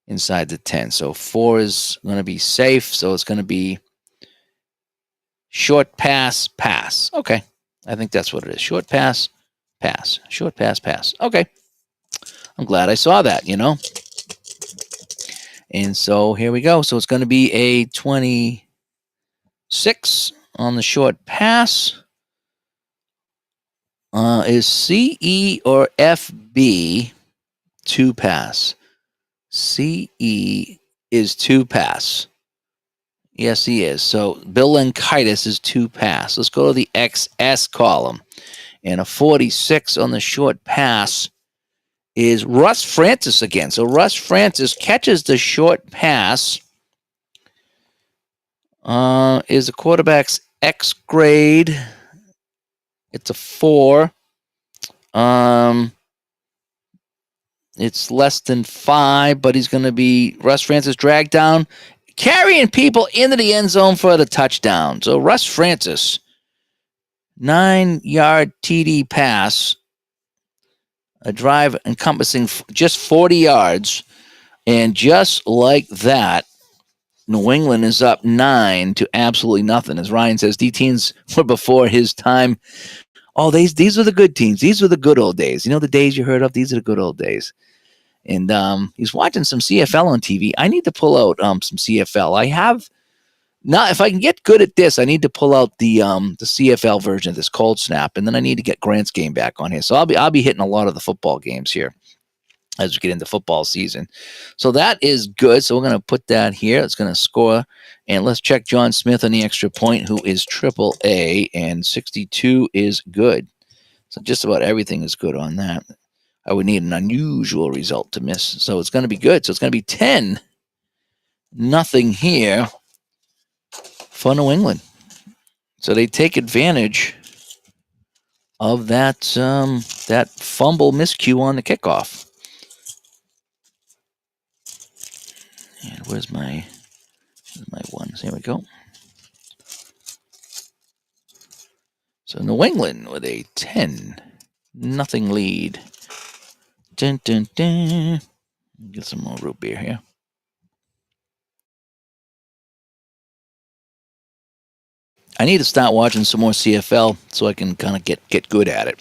inside the 10. So 4 is going to be safe. So it's going to be short pass, pass. Okay. I think that's what it is. Short pass, pass. Short pass, pass. Okay. I'm glad I saw that, you know. And so here we go. So it's going to be a 26 on the short pass. Is CE or FB 2 pass? CE is 2 pass. Yes, he is. So Bill Lenkitis is 2 pass. Let's go to the XS column. And a 46 on the short pass is Russ Francis again. So Russ Francis catches the short pass. Is the quarterback's X grade. It's a 4. It's less than 5, but he's going to be Russ Francis dragged down, carrying people into the end zone for the touchdown. So Russ Francis, 9-yard TD pass, a drive encompassing just 40 yards. And just like that, New England is up 9 to absolutely nothing. As Ryan says, D teams were before his time. Oh, these are the good teams. These were the good old days. You know the days you heard of? These are the good old days. And he's watching some CFL on TV. I need to pull out some CFL. I have not. If I can get good at this, I need to pull out the CFL version of this Cold Snap, and then I need to get Grant's game back on here. So I'll be hitting a lot of the football games here as we get into football season. So that is good. So we're going to put that here. It's going to score. And let's check John Smith on the extra point, who is AAA, and 62 is good. So just about everything is good on that. I would need an unusual result to miss. So it's going to be good. So it's going to be 10-0 here for New England. So they take advantage of that fumble miscue on the kickoff. And where's my ones? Here we go. So New England with a 10-0 lead. Dun, dun, dun. Get some more root beer here. I need to start watching some more CFL so I can kind of get good at it.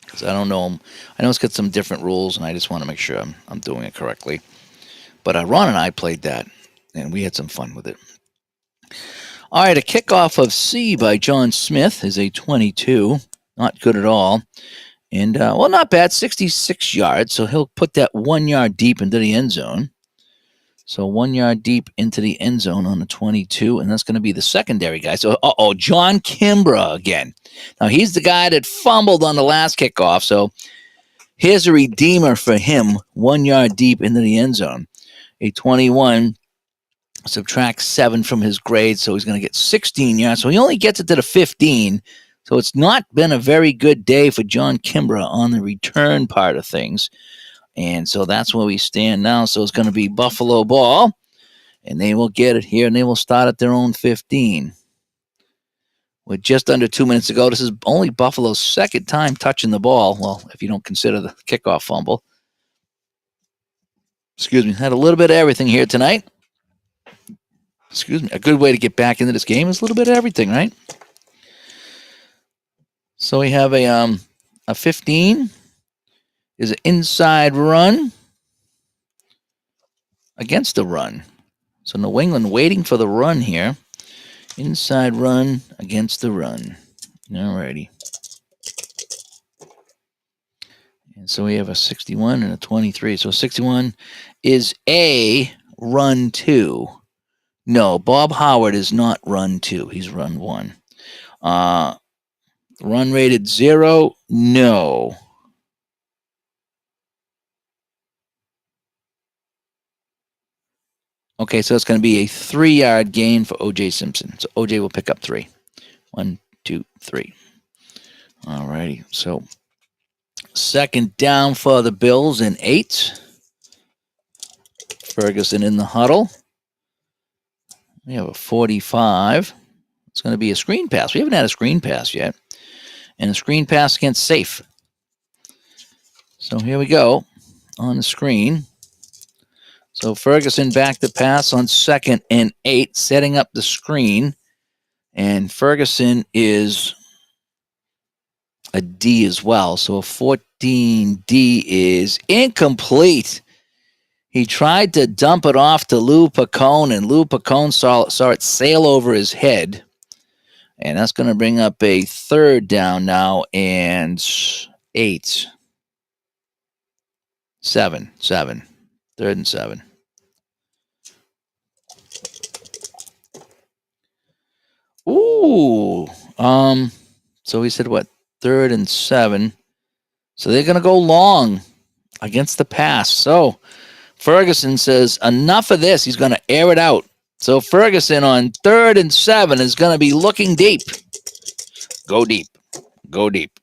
Because I don't know. I know it's got some different rules, and I just want to make sure I'm doing it correctly. But Ron and I played that, and we had some fun with it. All right, a kickoff of C by John Smith is a 22. Not good at all. And, well, not bad, 66 yards. So he'll put that 1 yard deep into the end zone. So 1 yard deep into the end zone on the 22. And that's going to be the secondary guy. So, John Kimbrough again. Now, he's the guy that fumbled on the last kickoff. So here's a redeemer for him, 1 yard deep into the end zone. A 21. Subtract 7 from his grade, so he's going to get 16 yards. So he only gets it to the 15. So it's not been a very good day for John Kimbrough on the return part of things. And so that's where we stand now. So it's going to be Buffalo ball, and they will get it here, and they will start at their own 15. With just under 2 minutes to go, this is only Buffalo's second time touching the ball. Well, if you don't consider the kickoff fumble. Excuse me. Had a little bit of everything here tonight. Excuse me. A good way to get back into this game is a little bit of everything, right? So we have a 15 is an inside run against the run. So New England waiting for the run here. Inside run against the run. Alrighty. And so we have a 61 and a 23. So 61 is a run 2. No, Bob Howard is not run 2. He's run 1. Run rated 0. No. Okay, so it's going to be a 3-yard gain for O.J. Simpson. So O.J. will pick up 3. 1, 2, 3. All righty. So second down for the Bills and 8. Ferguson in the huddle. We have a 45. It's going to be a screen pass. We haven't had a screen pass yet. And a screen pass against Safe. So here we go on the screen. So Ferguson back to pass on 2nd and 8, setting up the screen. And Ferguson is a D as well. So a 14D is incomplete. He tried to dump it off to Lou Pacone, and Lou Pacone saw it sail over his head. And that's going to bring up a 3rd down now and 8. 7. 3rd and 7. Ooh. So he said what? 3rd and 7. So they're going to go long against the pass. So Ferguson says, enough of this. He's going to air it out. So Ferguson on 3rd and 7 is going to be looking deep. Go deep. Go deep.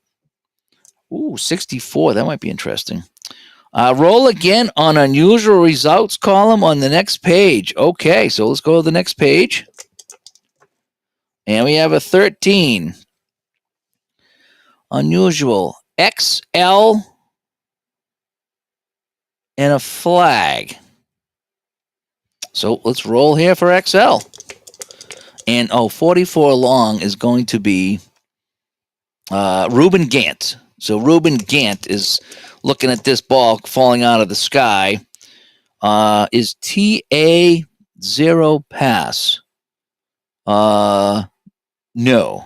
Ooh, 64. That might be interesting. Roll again on unusual results column on the next page. Okay, so let's go to the next page. And we have a 13. Unusual. XL and a flag. So let's roll here for XL. And 44 long is going to be Ruben Gant. So Ruben Gant is looking at this ball falling out of the sky. Is TA0 pass? No.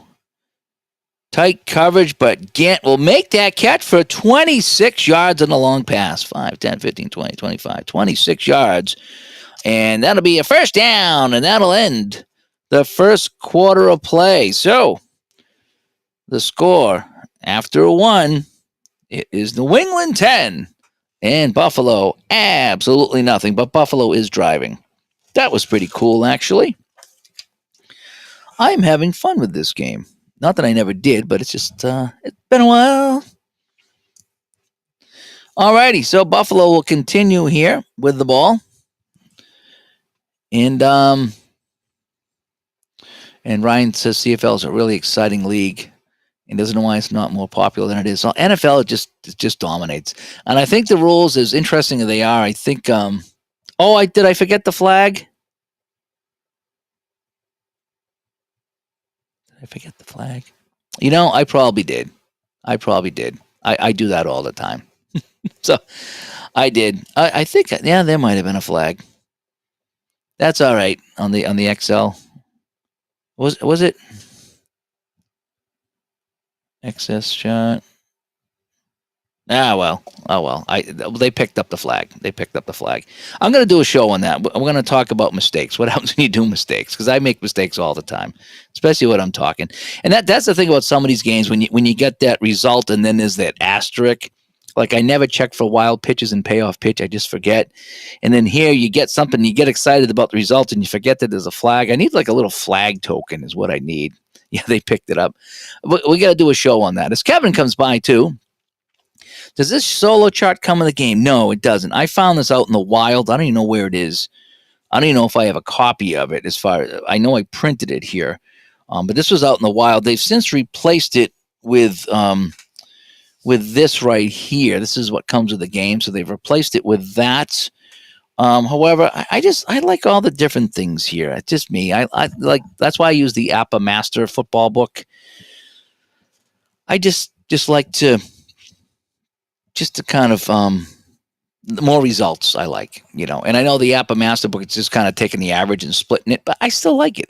Tight coverage, but Gant will make that catch for 26 yards on a long pass. 5, 10, 15, 20, 25, 26 yards. And that'll be a first down, and that'll end the first quarter of play. So the score after 1, it is New England 10 and Buffalo absolutely nothing, but Buffalo is driving. That was pretty cool, actually. I'm having fun with this game. Not that I never did, but it's just, it's been a while. Alrighty, so Buffalo will continue here with the ball. And Ryan says CFL is a really exciting league and doesn't know why it's not more popular than it is. So NFL just dominates. And I think the rules, as interesting as they are, I think did I forget the flag? Did I forget the flag? I probably did. I do that all the time. So I did. I think there might have been a flag. That's all right on the XL. Was it excess shot? Oh well. They picked up the flag. I'm going to do a show on that. I'm going to talk about mistakes. What happens when you do mistakes? Because I make mistakes all the time, especially when I'm talking. And that's the thing about some of these games when you get that result and then there's that asterisk. Like I never check for wild pitches and payoff pitch. I just forget. And then here you get something, you get excited about the result and you forget that there's a flag. I need like a little flag token is what I need. Yeah, they picked it up. We got to do a show on that. As Kevin comes by too. Does this solo chart come in the game? No, it doesn't. I found this out in the wild. I don't even know where it is. I don't even know if I have a copy of it. As far as I know, I printed it here, but this was out in the wild. They've since replaced it with this right here. This is what comes with the game, so they've replaced it with that. However, I like all the different things here. It's just me. I like that's why I use the Appa Master football book. I just like to kind of more results I like, and I know the Appa Master book, it's just kind of taking the average and splitting it, but I still like it.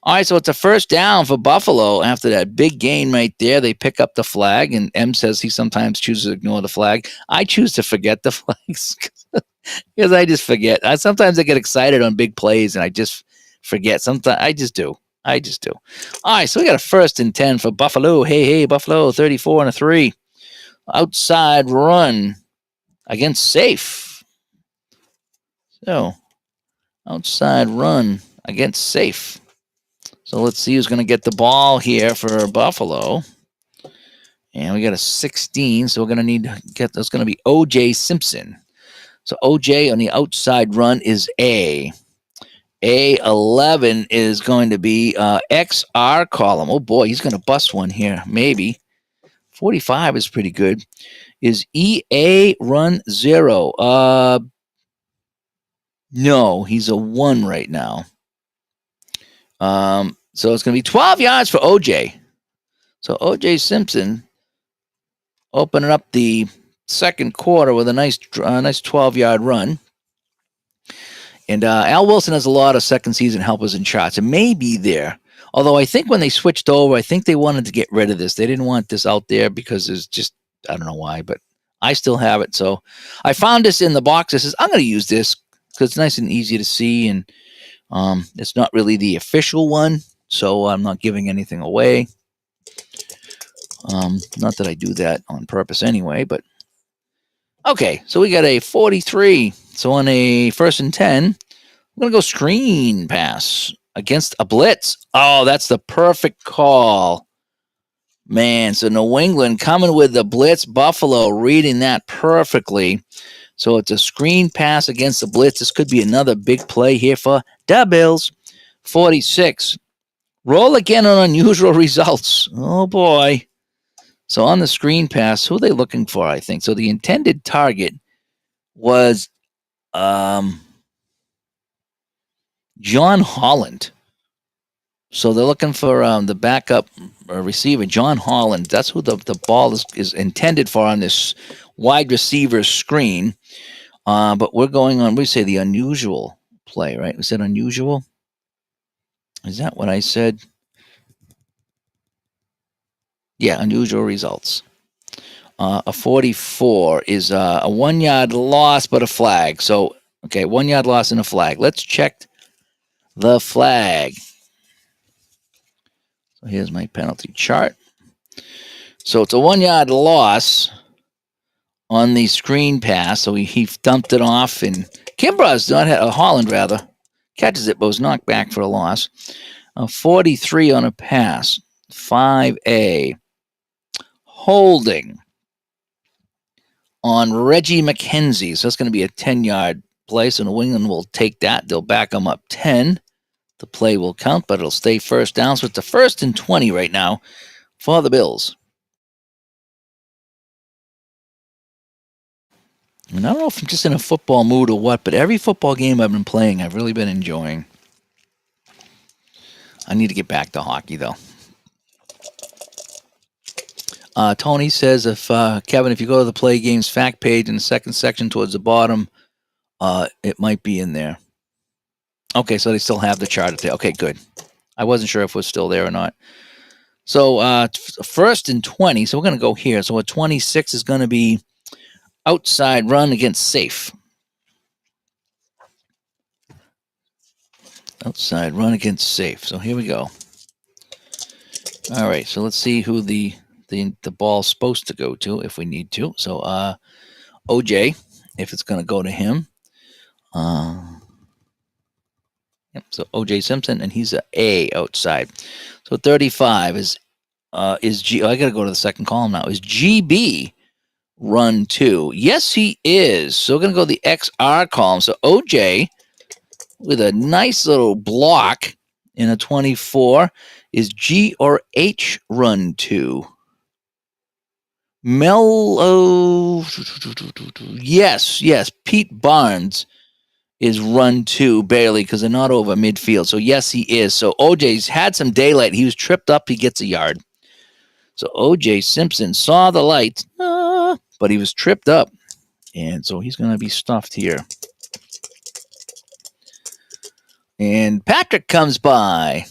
All right, so it's a first down for Buffalo after that big gain right there. They pick up the flag, and M says he sometimes chooses to ignore the flag. I choose to forget the flags because I just forget. Sometimes I get excited on big plays, and I just forget. Sometimes I just do. All right, so we got a 1st and 10 for Buffalo. Hey, Buffalo, 34 and a 3. Outside run against safe. So, outside run against safe. So let's see who's going to get the ball here for Buffalo. And we got a 16, so we're going to need to get, that's going to be O.J. Simpson. So O.J. on the outside run is A. A11 is going to be XR column. Oh boy, he's going to bust one here, maybe. 45 is pretty good. Is EA run 0? No, he's a 1 right now. So it's going to be 12 yards for OJ. So OJ Simpson opening up the second quarter with a nice 12-yard run. And Al Wilson has a lot of second season helpers and shots. It may be there. Although I think when they switched over, I think they wanted to get rid of this. They didn't want this out there because it's just, I don't know why, but I still have it. So I found this in the box. I says, I'm going to use this because it's nice and easy to see. And it's not really the official one. So I'm not giving anything away. Not that I do that on purpose anyway, but okay. So we got a 43. So on a 1st and 10, I'm going to go screen pass against a blitz. Oh, that's the perfect call. Man, so New England coming with the blitz. Buffalo reading that perfectly. So it's a screen pass against the blitz. This could be another big play here for the Bills. 46. Roll again on unusual results. Oh, boy. So on the screen pass, who are they looking for, I think? So the intended target was John Holland. So they're looking for the backup receiver, John Holland. That's who the ball is intended for on this wide receiver screen. But we're going on, we say the unusual play, right? We said unusual? Is that what I said? Yeah, unusual results. A 44 is a 1 yard loss, but a flag. So, okay, 1 yard loss and a flag. Let's check the flag. So here's my penalty chart. So it's a 1 yard loss on the screen pass. So he dumped it off, and Kimbrough's not Holland rather catches it, but was knocked back for a loss. 43 on a pass. 5A. Holding on Reggie McKenzie. So that's going to be a 10-yard play. So New England will take that. They'll back them up 10. The play will count, but it'll stay first down. So it's a 1st and 20 right now for the Bills. And I don't know if I'm just in a football mood or what, but every football game I've been playing, I've really been enjoying. I need to get back to hockey, though. Tony says, Kevin, if you go to the Play Games fact page in the second section towards the bottom, it might be in there. Okay, so they still have the chart there. Okay, good. I wasn't sure if it was still there or not. So 1st and 20, so we're going to go here. So a 26 is going to be outside run against safe. Outside run against safe. So here we go. All right, so let's see who the ball's supposed to go to if we need to. So OJ, if it's going to go to him. Yep, so OJ Simpson, and he's a outside. So 35 is G. Oh, I got to go to the second column now. Is GB run 2? Yes, he is. So we're going to go to the XR column. So OJ with a nice little block in a 24 is G or H run 2. Yes. Pete Barnes is run 2 barely because they're not over midfield. So yes, he is. So OJ's had some daylight. He was tripped up. He gets a yard. So OJ Simpson saw the light, but he was tripped up. And so he's going to be stuffed here. And Patrick comes by.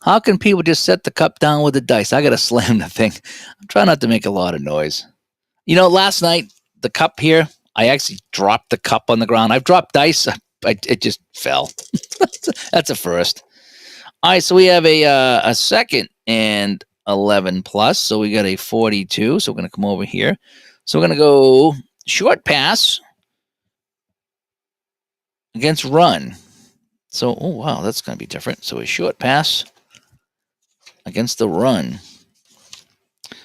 How can people just set the cup down with the dice? I got to slam the thing. I'm trying not to make a lot of noise. You know, last night, the cup here, I actually dropped the cup on the ground. I've dropped dice. It just fell. That's a first. All right, so we have a 2nd and 11 plus. So we got a 42. So we're going to come over here. So we're going to go short pass against run. So, oh, wow, that's going to be different. So a short pass against the run.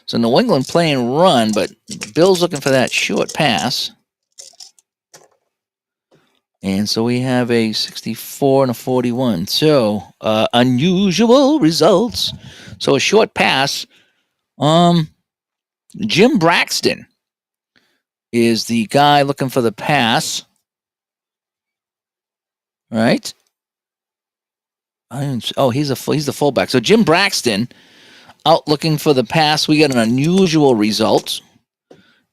So New England playing run, but Bill's looking for that short pass. And so we have a 64 and a 41. So unusual results. So a short pass. Jim Braxton is the guy looking for the pass. Right? He's the fullback. So Jim Braxton out looking for the pass. We got an unusual result.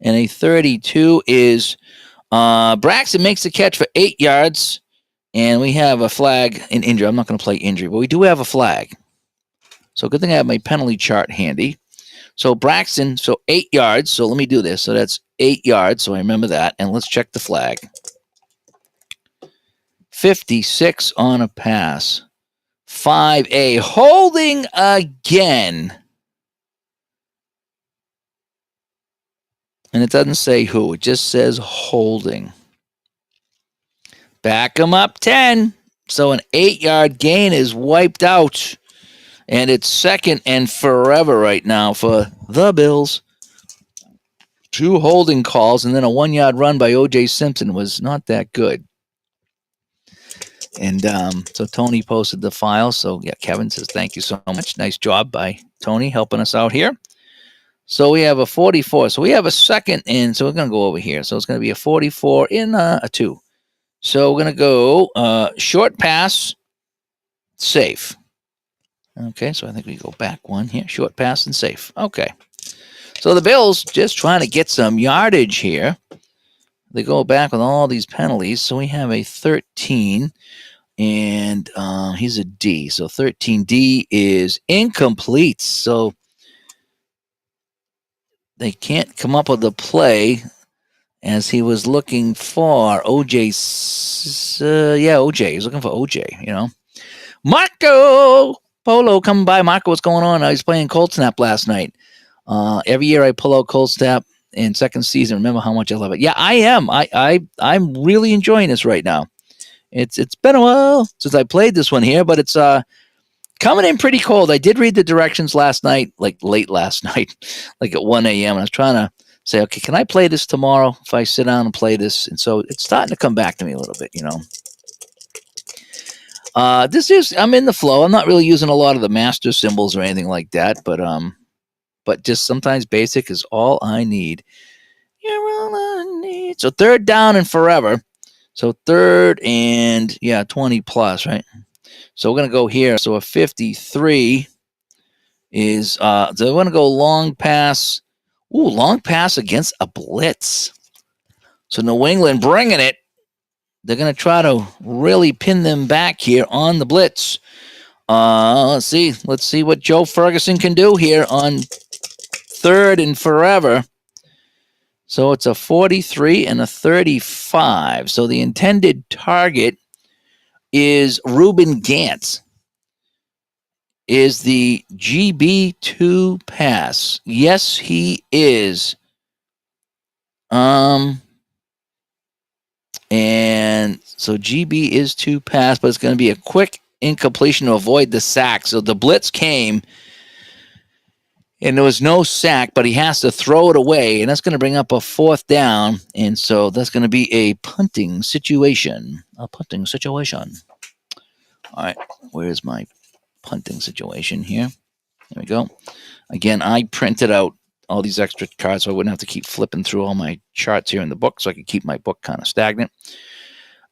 And a 32 is Braxton makes the catch for 8 yards. And we have a flag in injury. I'm not going to play injury, but we do have a flag. So good thing I have my penalty chart handy. So Braxton, 8 yards. So let me do this. So that's 8 yards. So I remember that. And let's check the flag. 56 on a pass. 5A. Holding again. And it doesn't say who. It just says holding. Back him up 10. So an 8-yard gain is wiped out. And it's second and forever right now for the Bills. 2 holding calls and then a 1-yard run by O.J. Simpson was not that good. And so Tony posted the file. So, yeah, Kevin says, thank you so much. Nice job by Tony helping us out here. So we have a 44. So we have a second and so we're going to go over here. So it's going to be a 44 in a 2. So we're going to go short pass, safe. Okay, so I think we go back one here. Short pass and safe. Okay. So the Bills just trying to get some yardage here. They go back with all these penalties. So we have a 13, and he's a D. So 13D is incomplete. So they can't come up with a play as he was looking for OJ. OJ. He's looking for OJ, Marco Polo coming by. Marco, what's going on? He's playing Cold Snap last night. Every year I pull out Cold Snap in second season. Remember how much I love it. Yeah, I am. I'm really enjoying this right now. It's been a while since I played this one here, but it's coming in pretty cold. I did read the directions last night, like late last night, like at 1 a.m. I was trying to say, okay, can I play this tomorrow if I sit down and play this? And so it's starting to come back to me a little bit, I'm in the flow. I'm not really using a lot of the master symbols or anything like that, but just sometimes basic is all I need. You're all I need. So third down and forever. So third and 20 plus, right? So we're gonna go here. So a 53 is so we're gonna go long pass. Ooh, long pass against a blitz. So New England bringing it. They're gonna try to really pin them back here on the blitz. Let's see what Joe Ferguson can do here on third and forever. So it's a 43 and a 35. So the intended target is Ruben Gantz. Is the GB2 pass? Yes, he is. And so GB is 2 pass, but it's going to be a quick incompletion to avoid the sack. So the blitz came, and there was no sack, but he has to throw it away, and that's going to bring up a 4th down. And so that's going to be a punting situation. All right, where's my punting situation here? There we go. Again, I printed out all these extra cards so I wouldn't have to keep flipping through all my charts here in the book, so I could keep my book kind of stagnant.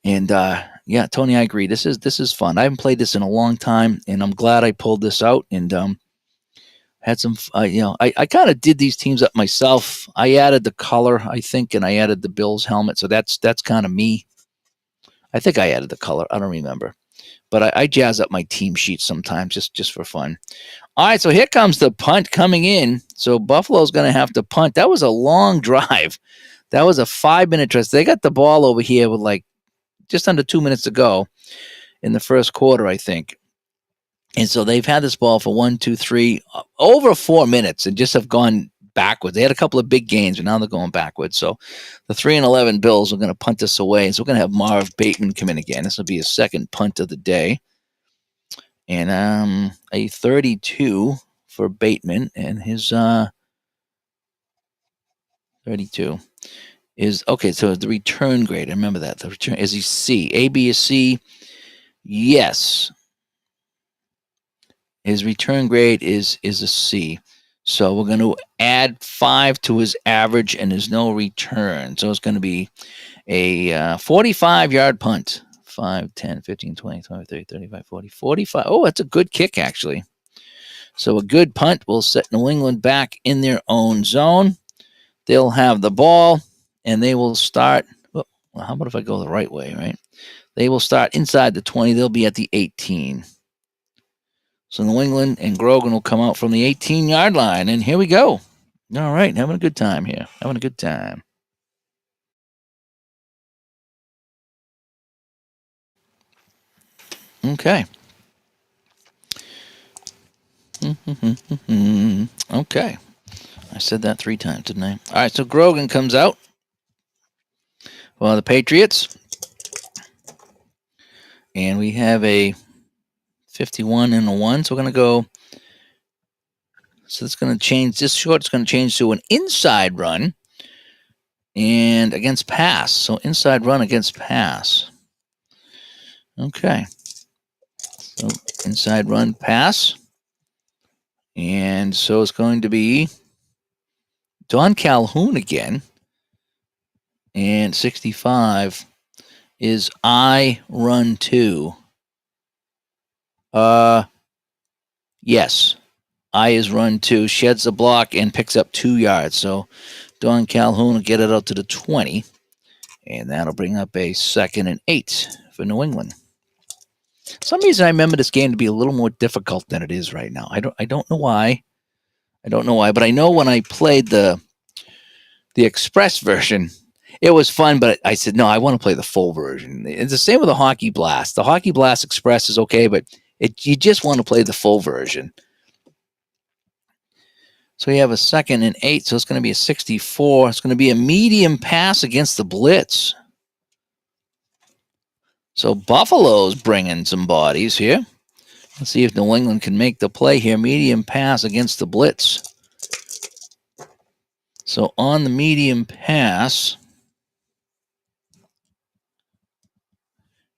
And Tony, I agree. This is fun. I haven't played this in a long time, and I'm glad I pulled this out and had some. I kind of did these teams up myself. I added the color, I think, and I added the Bills helmet. So that's kind of me. I think I added the color. I don't remember, but I jazz up my team sheets sometimes just for fun. All right, so here comes the punt coming in. So Buffalo's going to have to punt. That was a long drive. That was a 5-minute drive. They got the ball over here with like just under 2 minutes to go in the first quarter, I think. And so they've had this ball for 1, 2, 3, over 4 minutes and just have gone backwards. They had a couple of big gains, but now they're going backwards. So the 3-11 Bills are going to punt this away. And so we're going to have Marv Bateman come in again. This will be his second punt of the day. And a 32 for Bateman, and his 32 is okay. So the return grade, I remember that. The return is he C. A, B is C. Yes. His return grade is a C. So we're going to add 5 to his average, and there's no return. So it's going to be a 45-yard punt. 5, 10, 15, 20, 25, 30, 35, 40, 45. Oh, that's a good kick, actually. So a good punt will set New England back in their own zone. They'll have the ball, and they will start. Well, how about if I go the right way, right? They will start inside the 20. They'll be at the 18. So New England and Grogan will come out from the 18-yard line, and here we go. All right, having a good time here. Having a good time. Okay. Okay. I said that 3 times, didn't I? All right, so Grogan comes out. Well, the Patriots. And we have a 51 and a 1. So we're going to go. So it's going to change. This short's going to change to an inside run and against pass. So inside run against pass. Okay. So inside run pass. And so it's going to be Don Calhoun again. And 65 is I run 2. Yes. I is run 2, sheds a block, and picks up 2 yards. So Don Calhoun will get it out to the 20. And that'll bring up a 2nd and 8 for New England. For some reason I remember this game to be a little more difficult than it is right now. I don't know why. But I know when I played the Express version, it was fun, but I said, no, I want to play the full version. It's the same with the Hockey Blast. The Hockey Blast Express is okay, but you just want to play the full version. So we have a 2nd and 8, so it's going to be a 64. It's going to be a medium pass against the blitz. So Buffalo's bringing some bodies here. Let's see if New England can make the play here. Medium pass against the blitz. So on the medium pass,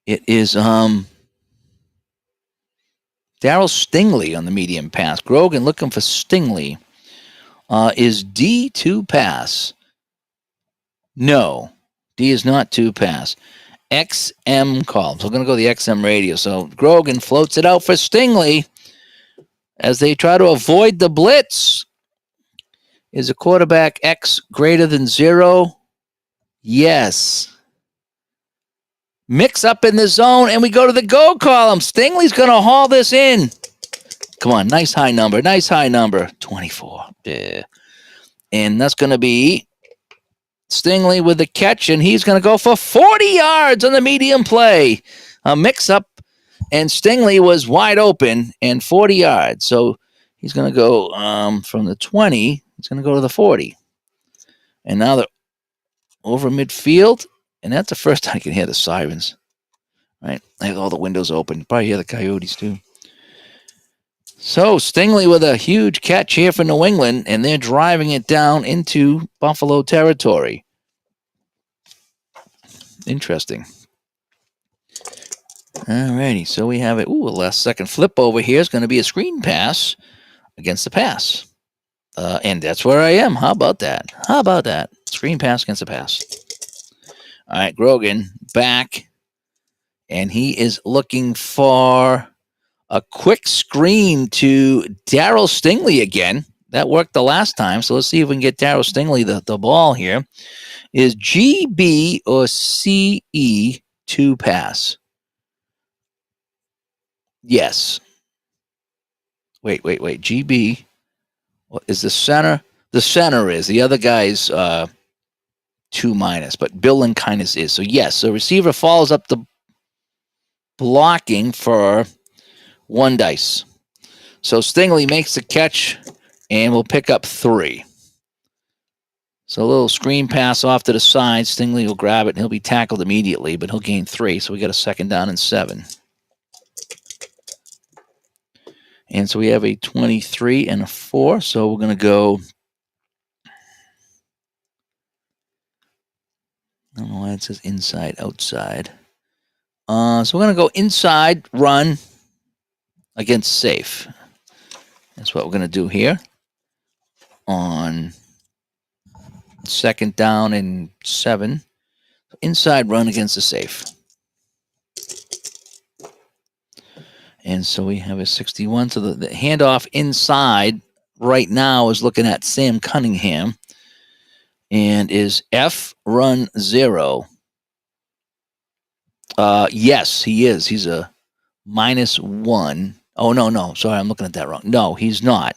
it is Darryl Stingley on the medium pass. Grogan looking for Stingley. Is D 2 pass? No, D is not 2 pass. XM call. So we're going to go to the XM radio. So Grogan floats it out for Stingley as they try to avoid the blitz. Is a quarterback X greater than 0? Yes. Mix up in the zone, and we go to the go column. Stingley's going to haul this in. Come on, nice high number. 24. Yeah. And that's going to be Stingley with the catch, and he's going to go for 40 yards on the medium play. A mix-up, and Stingley was wide open and 40 yards. So he's going to go from the 20, he's going to go to the 40. And now they're over midfield, and that's the first time I can hear the sirens. Right? I have all the windows open. Probably hear the coyotes, too. So Stingley with a huge catch here for New England, and they're driving it down into Buffalo territory. Interesting. Alrighty, so we have it. Ooh, a last second flip over here is going to be a screen pass against the pass. And that's where I am. How about that? Screen pass against the pass. All right, Grogan back, and he is looking for a quick screen to Darryl Stingley again. That worked the last time, so let's see if we can get Darryl Stingley the ball here. Is GB or CE 2 pass? Yes. Wait. GB. What is the center? The center is. The other guy's 2 minus, but Bill Linkines is. So yes, so receiver follows up the blocking for 1 dice. So Stingley makes the catch and will pick up 3. So a little screen pass off to the side. Stingley will grab it and he'll be tackled immediately, but he'll gain 3. So we got a 2nd down and 7. And so we have a 23 and a 4. So we're going to go. I don't know why it says inside, outside. So we're going to go inside, run against safe. That's what we're going to do here on 2nd down and 7. Inside run against the safe. And so we have a 61. So the handoff inside right now is looking at Sam Cunningham. And is F run 0? Yes, he is. He's a -1. Oh, no. Sorry, I'm looking at that wrong. No, he's not.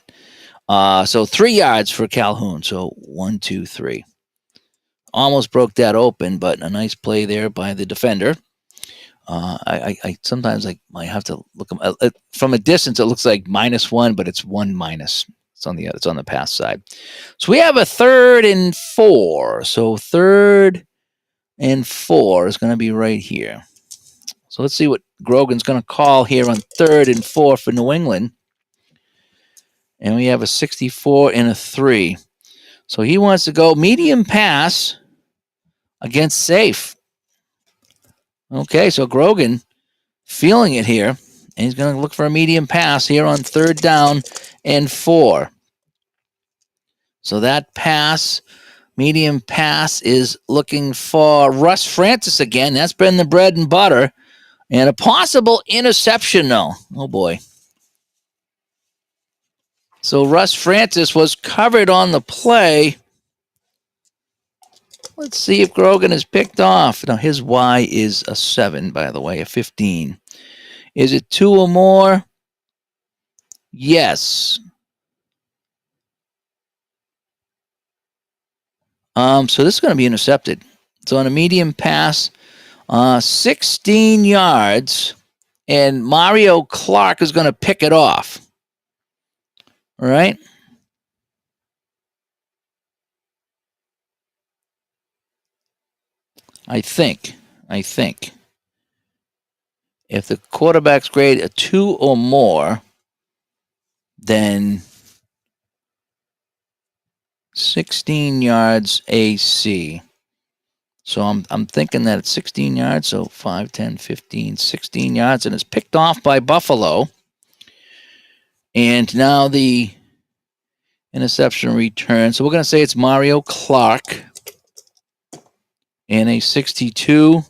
So 3 yards for Calhoun. So 1, 2, 3. Almost broke that open, but a nice play there by the defender. I sometimes might have to look from a distance. It looks like -1, but it's 1 minus. It's on the pass side. So we have a 3rd and 4. So 3rd and 4 is going to be right here. So let's see what Grogan's going to call here on 3rd and 4 for New England. And we have a 64 and a 3. So he wants to go medium pass against safe. Okay, so Grogan feeling it here. And he's going to look for a medium pass here on 3rd down and 4. So that pass, medium pass, is looking for Russ Francis again. That's been the bread and butter. And a possible interception, though. Oh, boy. So Russ Francis was covered on the play. Let's see if Grogan is picked off. Now, his Y is a 7, by the way, a 15. Is it 2 or more? Yes. So this is going to be intercepted. So on a medium pass, 16 yards, and Mario Clark is going to pick it off. All right. I think. If the quarterback's grade a 2 or more, then 16 yards AC. So I'm thinking that it's 16 yards, so 5, 10, 15, 16 yards, and it's picked off by Buffalo. And now the interception return. So we're going to say it's Mario Clark and a 62.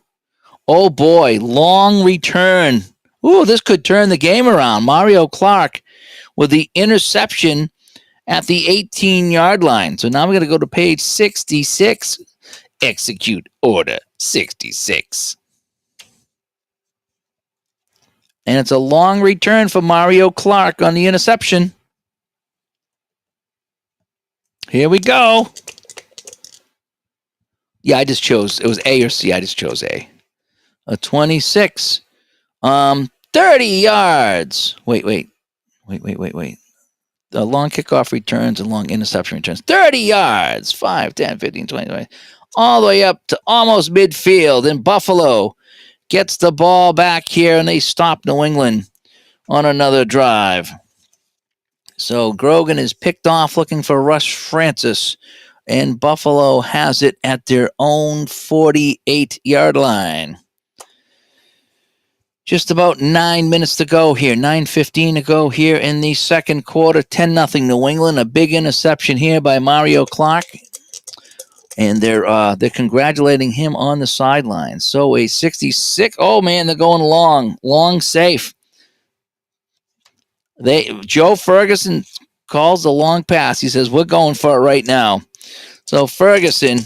Oh, boy, long return. Ooh, this could turn the game around. Mario Clark with the interception at the 18-yard line. So now we're going to go to page 66. Execute order 66. And it's a long return for Mario Clark on the interception. Here we go. Yeah, I just chose, it was A or C. I just chose A. A 26. 30 yards. Wait. The long kickoff returns and long interception returns. 30 yards. 5, 10, 15, 20. All the way up to almost midfield. And Buffalo gets the ball back here, and they stop New England on another drive. So Grogan is picked off looking for Russ Francis, and Buffalo has it at their own 48-yard line. Just about 9 minutes to go here. 9:15 to go here in the second quarter. 10-0 New England. A big interception here by Mario Clark. And they're congratulating him on the sidelines. So a 66. Oh, man, they're going long safe. Joe Ferguson calls the long pass. He says, we're going for it right now. So Ferguson,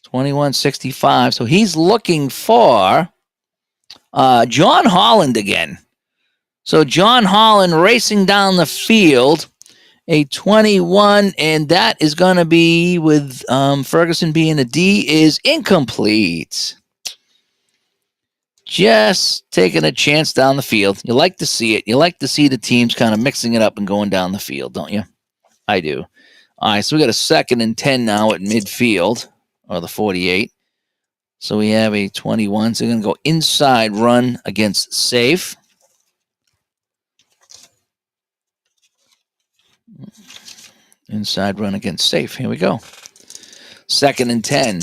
21-65. So he's looking for John Holland again. So John Holland racing down the field. A 21, and that is going to be, with Ferguson being a D, is incomplete. Just taking a chance down the field. You like to see it. You like to see the teams kind of mixing it up and going down the field, don't you? I do. All right, so we got a 2nd and 10 now at midfield, or the 48. So we have a 21. So we're going to go inside run against safe. Inside run against safe. Here we go. 2nd and 10.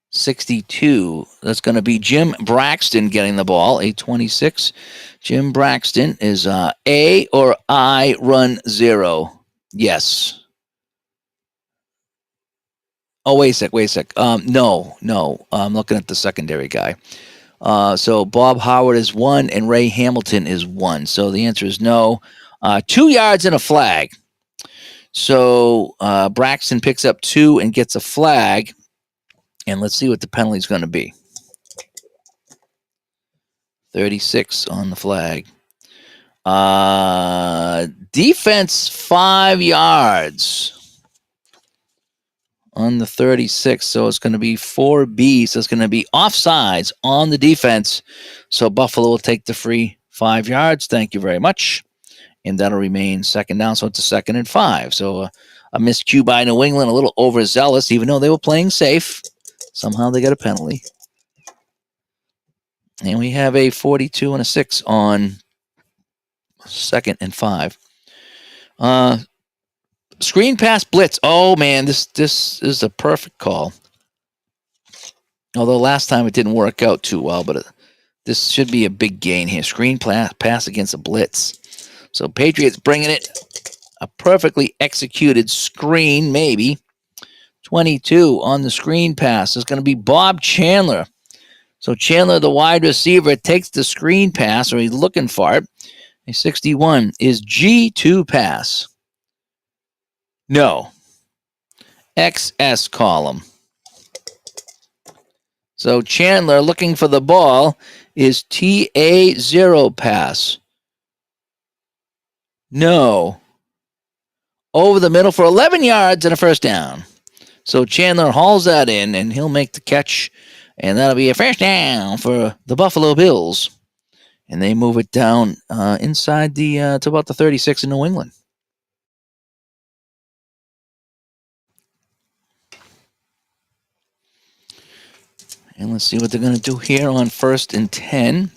62. That's going to be Jim Braxton getting the ball. A 26. Jim Braxton is A or I run 0. Yes. Oh, wait a sec. No. I'm looking at the secondary guy. So Bob Howard is 1 and Ray Hamilton is 1. So the answer is no. 2 yards and a flag. So Braxton picks up 2 and gets a flag. And let's see what the penalty is going to be. 36 on the flag. Defense 5 yards on the 36. So it's going to be 4B. So it's going to be offsides on the defense. So Buffalo will take the free 5 yards. Thank you very much. And that'll remain 2nd down. So it's a 2nd and 5. So a miscue by New England, a little overzealous, even though they were playing safe. Somehow they got a penalty. And we have a 42 and a 6 on 2nd and 5. Screen pass blitz. Oh man, this is a perfect call. Although last time it didn't work out too well, but this should be a big gain here. Screen pass against a blitz. So Patriots bringing it. A perfectly executed screen, maybe. 22 on the screen pass is going to be Bob Chandler. So Chandler, the wide receiver, takes the screen pass, or he's looking for it. A 61 is G2 pass. No. XS column. So Chandler, looking for the ball, is TA0 pass. No. Over the middle for 11 yards and a first down. So Chandler hauls that in, and he'll make the catch, and that'll be a first down for the Buffalo Bills. And they move it down inside to about the 36 in New England. And let's see what they're going to do here on 1st and 10.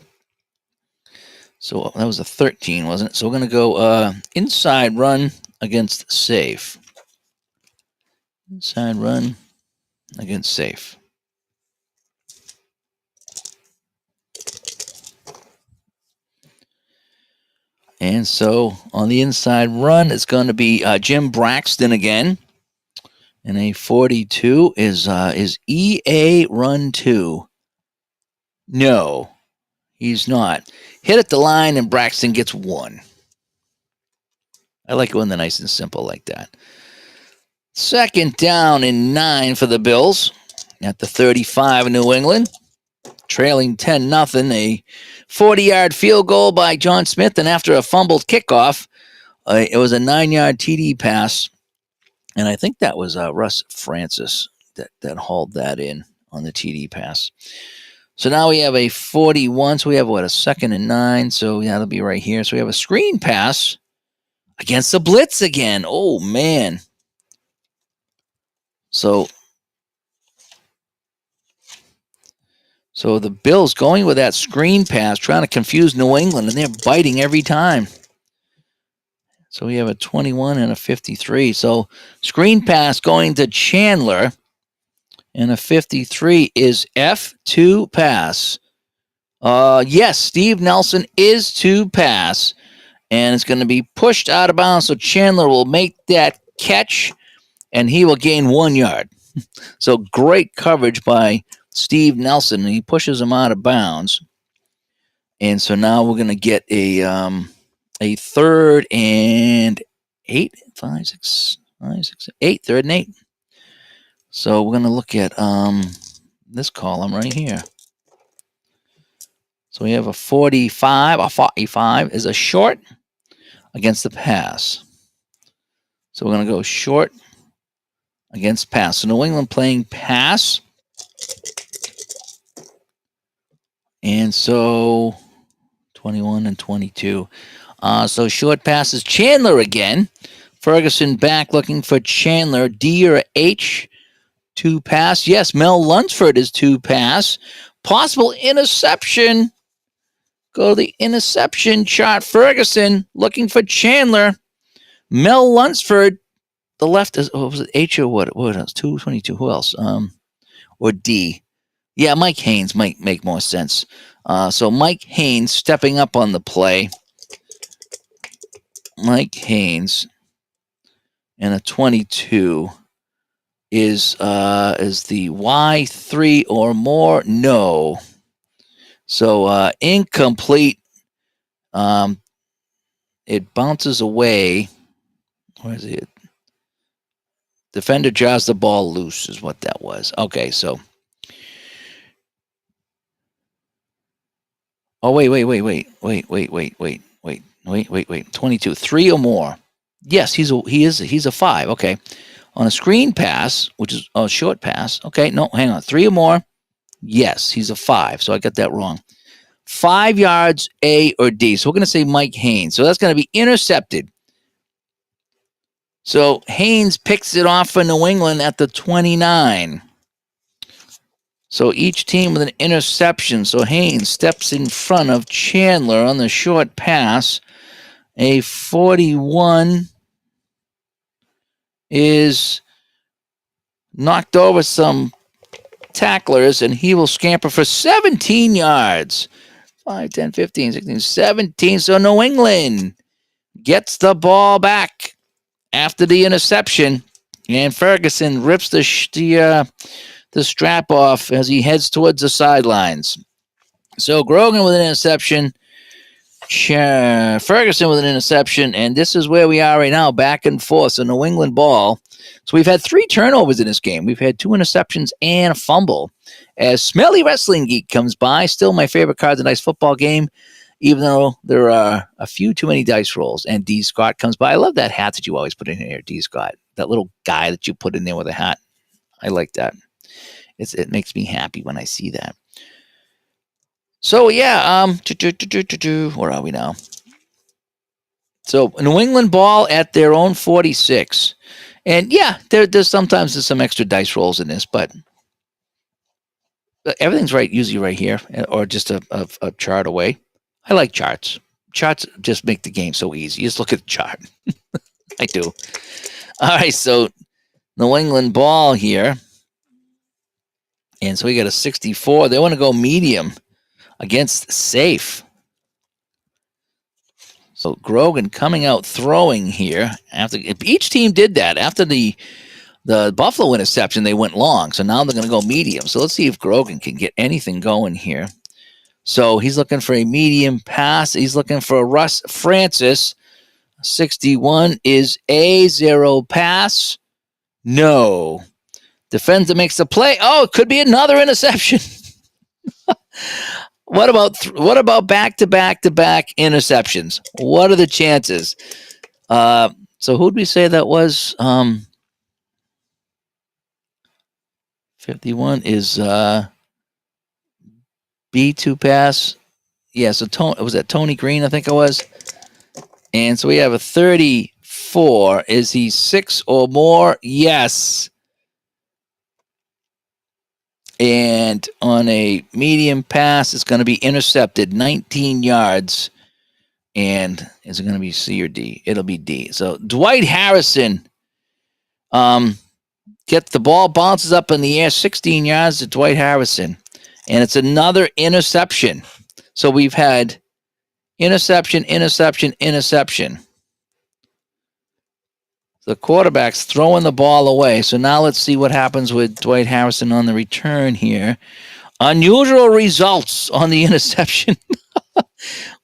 So that was a 13, wasn't it? So we're going to go inside run against safe. Inside run against safe. And so on the inside run, it's going to be Jim Braxton again. And a 42 is EA run 2. No, he's not. Hit at the line, and Braxton gets 1. I like it when they're nice and simple like that. 2nd down and 9 for the Bills at the 35 in New England. Trailing 10-0. A 40-yard field goal by John Smith, and after a fumbled kickoff, it was a 9-yard TD pass. And I think that was Russ Francis that hauled that in on the TD pass. So now we have a 41. So we have, a 2nd and 9. So yeah, that'll be right here. So we have a screen pass against the blitz again. Oh, man. So the Bills going with that screen pass, trying to confuse New England, and they're biting every time. So we have a 21 and a 53. So screen pass going to Chandler, and a 53 is F2 pass. Yes, Steve Nelson is to pass, and it's going to be pushed out of bounds. So Chandler will make that catch, and he will gain 1 yard. So great coverage by Steve Nelson, and he pushes him out of bounds. And so now we're going to get a 3rd and 8, 5, 6, 8, 3rd and 8. So we're going to look at this column right here. So we have a 45. A 45 is a short against the pass. So we're going to go short against pass. So New England playing pass. And so 21 and 22. So short passes. Chandler again. Ferguson back looking for Chandler. D or H to pass. Yes, Mel Lunsford is to pass. Possible interception. Go to the interception chart. Ferguson looking for Chandler. Mel Lunsford. The left is, was it H or what? What else? 222. Who else? Or D. Yeah, Mike Haynes might make more sense. So Mike Haynes stepping up on the play. Mike Haynes and a 22 is the Y3 or more? No. So incomplete. It bounces away. Where is it? Defender jars the ball loose is what that was. Okay, so. Oh, wait. 22. 3 or more. Yes, he's a 5. Okay. On a screen pass, which is a short pass. Okay, no, hang on. 3 or more. Yes, he's a 5. So I got that wrong. 5 yards, A or D. So we're going to say Mike Haynes. So that's going to be intercepted. So Haynes picks it off for New England at the 29. So each team with an interception. So Haynes steps in front of Chandler on the short pass. A 41 is knocked over some tacklers, and he will scamper for 17 yards. 5, 10, 15, 16, 17. So New England gets the ball back after the interception, and Ferguson rips the strap off as he heads towards the sidelines. So Grogan with an interception, Ferguson with an interception, and this is where we are right now, back and forth. So New England ball. So we've had 3 turnovers in this game. We've had 2 interceptions and a fumble. As Smelly Wrestling Geek comes by, still my favorite Cards and Dice football game, even though there are a few too many dice rolls. And D. Scott comes by. I love that hat that you always put in here, D. Scott. That little guy that you put in there with a hat. I like that. It makes me happy when I see that. So yeah, where are we now? So New England ball at their own 46. And yeah, there's sometimes some extra dice rolls in this, but everything's right, usually right here, or just a chart away. I like charts. Charts just make the game so easy. You just look at the chart. I do. All right, so New England ball here. And so we got a 64. They want to go medium against safe. So Grogan coming out throwing here. Each team did that. After the Buffalo interception, they went long. So now they're going to go medium. So let's see if Grogan can get anything going here. So he's looking for a medium pass. He's looking for Russ Francis. 61 is a 0 pass. No. Defender makes the play. Oh, it could be another interception. What about back-to-back interceptions? What are the chances? So who'd we say that was? 51 is B2 pass. Yeah, so was that Tony Green, I think it was? And so we have a 34. Is he 6 or more? Yes. And on a medium pass, it's going to be intercepted 19 yards. And is it going to be C or D? It'll be D. So Dwight Harrison gets the ball, bounces up in the air, 16 yards to Dwight Harrison. And it's another interception. So we've had interception. The quarterback's throwing the ball away. So now let's see what happens with Dwight Harrison on the return here. Unusual results on the interception.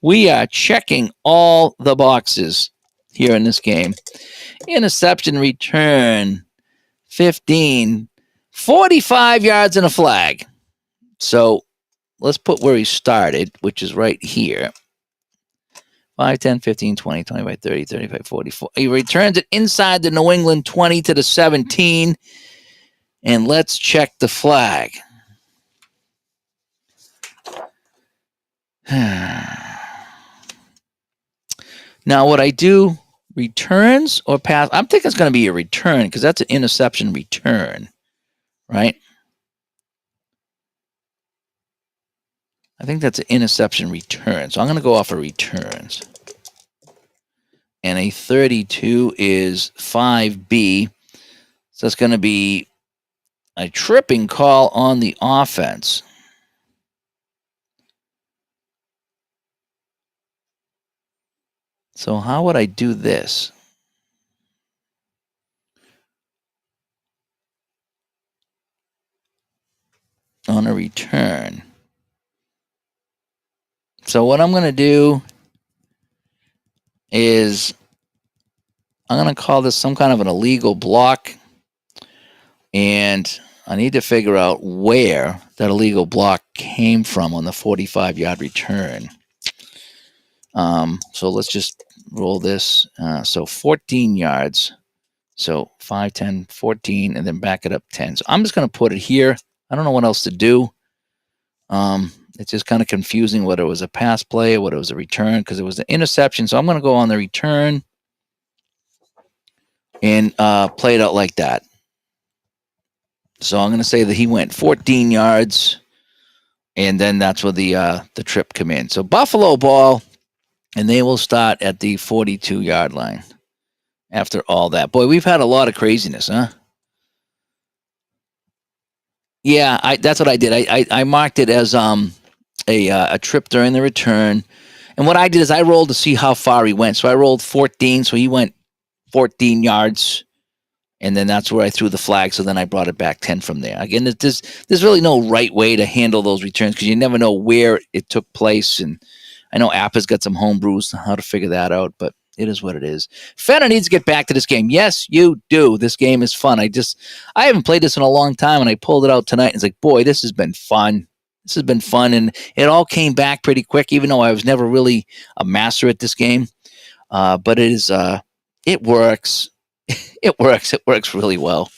We are checking all the boxes here in this game. Interception return, 15, 45 yards and a flag. So let's put where he started, which is right here. 5, 10, 15, 20, 25, 30, 35, 44. He returns it inside the New England 20 to the 17. And let's check the flag. Now, what I do, returns or pass? I'm thinking it's going to be a return because that's an interception return, right? I think that's an interception return. So I'm going to go off of returns. And a 32 is 5B. So it's going to be a tripping call on the offense. So how would I do this? On a return. So what I'm going to do is I'm going to call this some kind of an illegal block. And I need to figure out where that illegal block came from on the 45-yard return. So let's just roll this. So 14 yards. So 5, 10, 14, and then back it up 10. So I'm just going to put it here. I don't know what else to do. It's just kind of confusing whether it was a pass play or whether it was a return because it was an interception. So I'm going to go on the return and play it out like that. So I'm going to say that he went 14 yards, and then that's where the trip come in. So Buffalo ball, and they will start at the 42-yard line. After all that, boy, we've had a lot of craziness, huh? Yeah, that's what I did. I marked it as a trip during the return, and what I did is I rolled to see how far he went. So I rolled 14, so he went 14 yards, and then that's where I threw the flag. So then I brought it back 10 from there. Again, there's really no right way to handle those returns because you never know where it took place, and I know App has got some homebrews how to figure that out, but it is what it is. Fenner needs to get back to this game. Yes, you do. This game is fun. I haven't played this in a long time, and I pulled it out tonight. And it's like, boy, this has been fun. This has been fun, and it all came back pretty quick. Even though I was never really a master at this game, but it is. It works. It works. It works really well.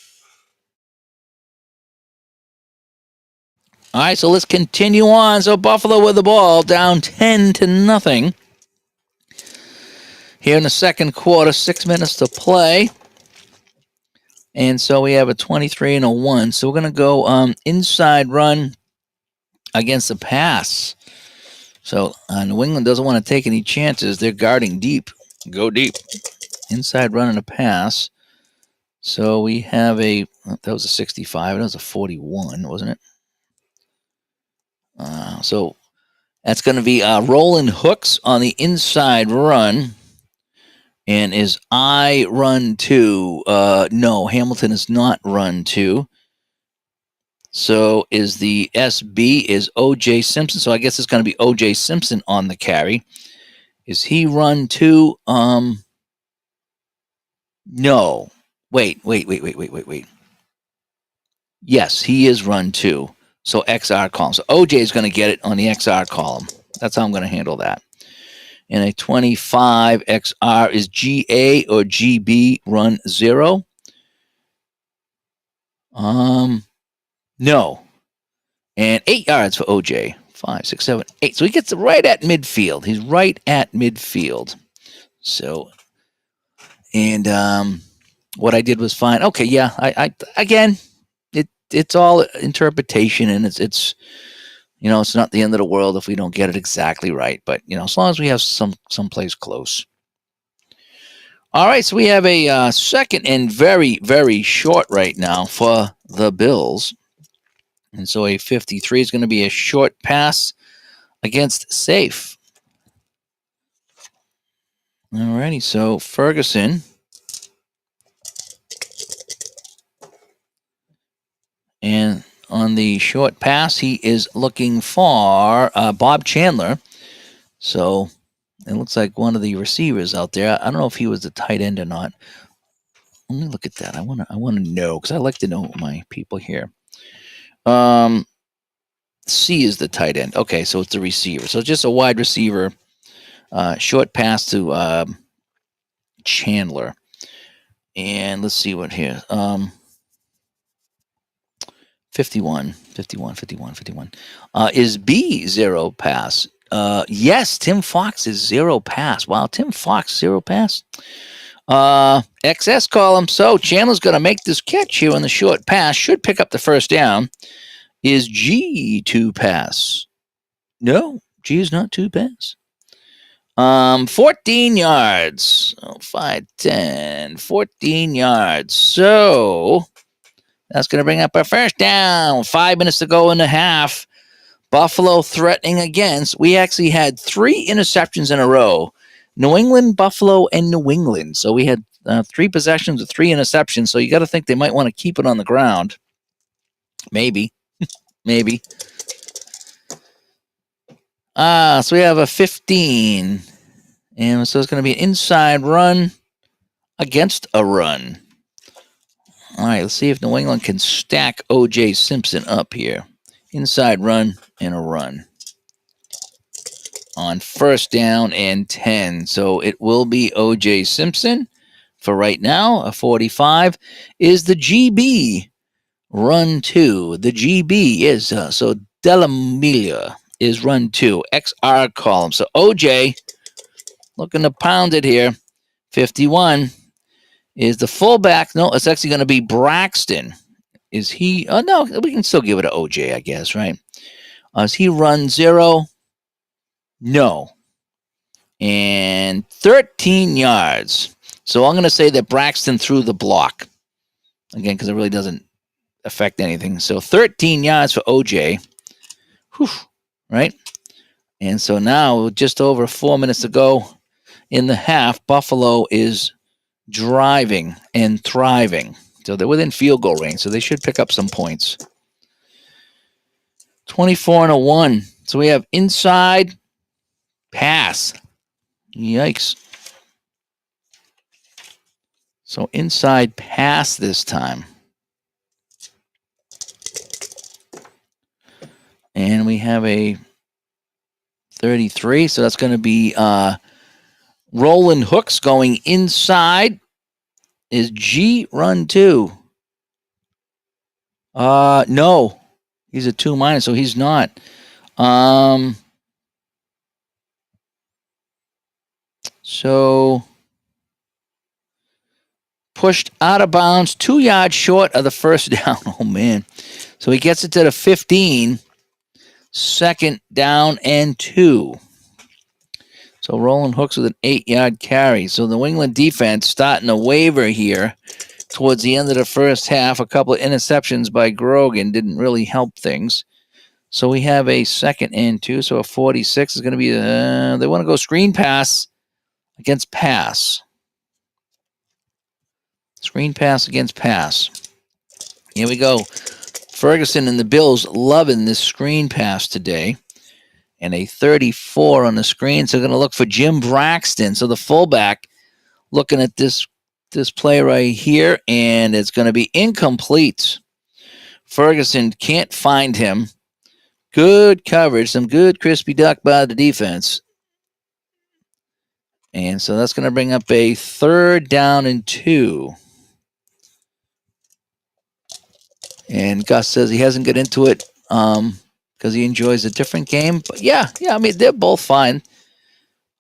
All right, so let's continue on. So Buffalo with the ball, down 10-0. Here in the second quarter, 6 minutes to play. And so we have a 23-1. So we're going to go inside run against the pass. So New England doesn't want to take any chances. They're guarding deep. Go deep. Inside run and a pass. So we have that was a 65. That was a 41, wasn't it? So that's going to be Roland Hooks on the inside run. And is I run 2? No, Hamilton is not run 2. So is the SB is O.J. Simpson. So I guess it's going to be O.J. Simpson on the carry. Is he run 2? No. Wait. Yes, he is run 2. So XR column. So OJ is going to get it on the XR column. That's how I'm going to handle that. And a 25 XR is GA or GB run 0. No. And 8 yards for OJ. 5, 6, 7, 8. So he gets right at midfield. He's right at midfield. So, and what I did was fine. Okay, yeah. I again, it's all interpretation, and it's it's not the end of the world if we don't get it exactly right. But as long as we have someplace close. All right, so we have a second and very, very short right now for the Bills. And so a 53 is going to be a short pass against safe. All righty, so Ferguson. And on the short pass, he is looking for Bob Chandler. So it looks like one of the receivers out there. I don't know if he was the tight end or not. Let me look at that. I want to know because I like to know my people here. C is the tight end. Okay, so it's the receiver. So just a wide receiver. Short pass to Chandler. And let's see what here. 51. Is B 0 pass? Yes, Tim Fox is 0 pass. Wow, Tim Fox 0 pass. XS column. So Chandler's going to make this catch here on the short pass. Should pick up the first down. Is G 2 pass? No, G is not 2 pass. 14 yards. 5, 10, 14 yards. So that's going to bring up our first down. 5 minutes to go in the half. Buffalo threatening against. We actually had 3 interceptions in a row. New England, Buffalo, and New England. So we had 3 possessions with 3 interceptions. So you got to think they might want to keep it on the ground. Maybe. So we have a 15. And so it's going to be an inside run against a run. All right, let's see if New England can stack O.J. Simpson up here. Inside run and a run. On first down and 10. So it will be O.J. Simpson for right now. A 45 is the GB run 2. The GB is, so Delamelia is run 2. XR column. So O.J. looking to pound it here. 51 is the fullback. No, it's actually going to be Braxton. Is he? Oh no, we can still give it to OJ, I guess, right? Is he run 0? No. And 13 yards. So I'm going to say that Braxton threw the block again because it really doesn't affect anything. So 13 yards for OJ. Whew, right? And so now, just over 4 minutes to go in the half, Buffalo is driving and thriving. So they're within field goal range, so they should pick up some points. 24-1. So we have inside pass. Yikes. So inside pass this time. And we have a 33. So that's going to be Roland Hooks going inside. Is G run 2? No. He's a 2-, so he's not. So pushed out of bounds, 2 yards short of the first down. Oh, man. So he gets it to the 15. 2nd down and 2. So Roland Hooks with an 8-yard carry. So the New England defense starting to waver here towards the end of the first half. A couple of interceptions by Grogan didn't really help things. So we have a 2nd and 2. So a 46 is going to be, they want to go screen pass against pass. Screen pass against pass. Here we go. Ferguson and the Bills loving this screen pass today. And a 34 on the screen. So they're going to look for Jim Braxton. So the fullback looking at this play right here. And it's going to be incomplete. Ferguson can't find him. Good coverage. Some good crispy duck by the defense. And so that's going to bring up a 3rd down and 2. And Gus says he hasn't got into it because he enjoys a different game. But yeah, I mean, they're both fine.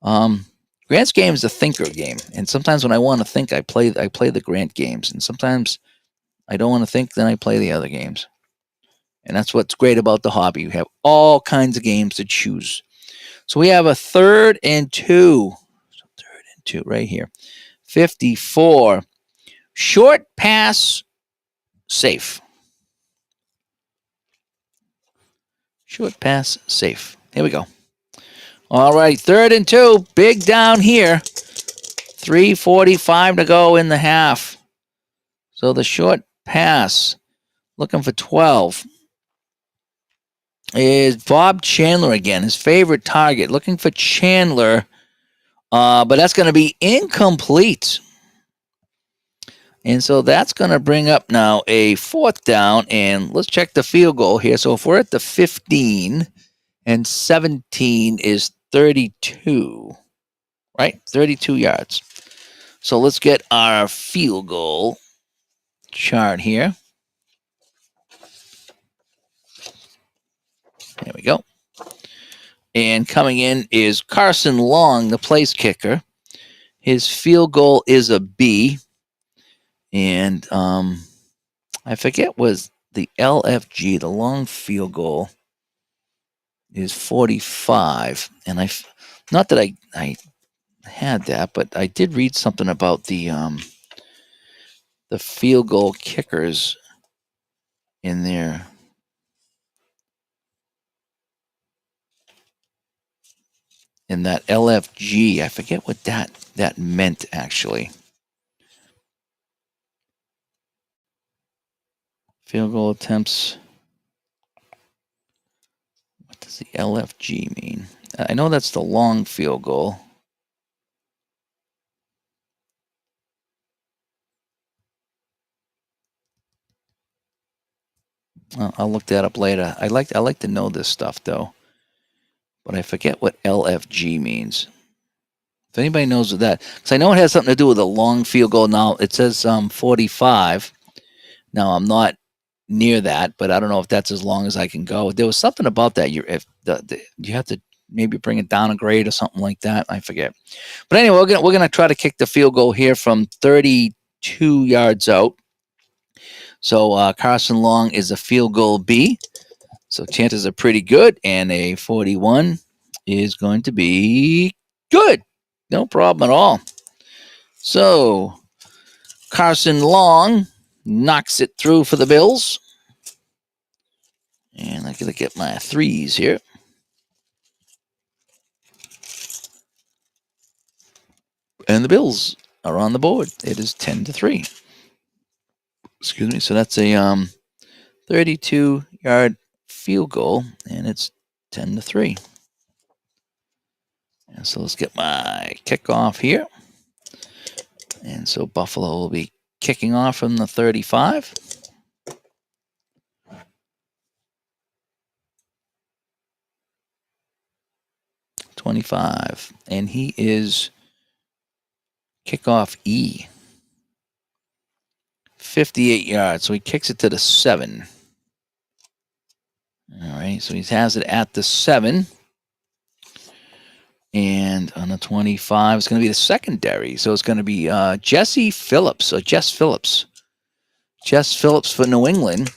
Grant's game is a thinker game. And sometimes when I want to think, I play the Grant games. And sometimes I don't want to think, then I play the other games. And that's what's great about the hobby. You have all kinds of games to choose. So we have a 3rd and 2. 3rd and 2 right here. 54. Short pass, safe. Short pass, safe. Here we go. All right, 3rd and 2. Big down here. 3:45 to go in the half. So the short pass, looking for 12, is Bob Chandler again, his favorite target. Looking for Chandler, but that's going to be incomplete. And so that's going to bring up now a 4th down, and let's check the field goal here. So if we're at the 15, and 17 is 32, right? 32 yards. So let's get our field goal chart here. There we go. And coming in is Carson Long, the place kicker. His field goal is a B. And I forget was the LFG, the long field goal, is 45. And not that I had that, but I did read something about the field goal kickers in there. In that LFG, I forget what that meant actually. Field goal attempts. What does the LFG mean? I know that's the long field goal. I'll look that up later. I like to know this stuff though, but I forget what LFG means. If anybody knows what that, because I know it has something to do with a long field goal. Now it says 45. Now I'm not near that, but I don't know if that's as long as I can go. There was something about that. You have to maybe bring it down a grade or something like that. I forget. But anyway, we're gonna try to kick the field goal here from 32 yards out. So Carson Long is a field goal B. So chances are pretty good. And a 41 is going to be good. No problem at all. So Carson Long knocks it through for the Bills. And I gotta get my threes here. And the Bills are on the board. It is 10-3. Excuse me. So that's a 32-yard field goal, and it's 10-3. And so let's get my kickoff here. And so Buffalo will be kicking off from the 35. .25, and he is kickoff E. 58 yards, so he kicks it to the 7. All right, so he has it at the 7. And on the 25, it's going to be the secondary. So it's going to be Jesse Phillips, or Jess Phillips. Jess Phillips for New England.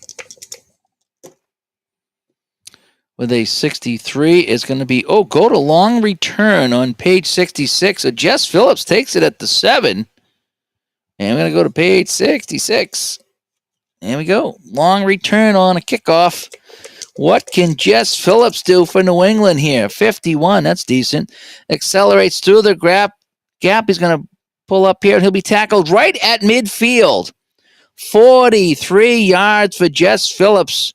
With a 63, it's going to be, go to long return on page 66. So Jess Phillips takes it at the 7. And we're going to go to page 66. There we go. Long return on a kickoff. What can Jess Phillips do for New England here? 51, that's decent. Accelerates through the gap. He's going to pull up here, and he'll be tackled right at midfield. 43 yards for Jess Phillips.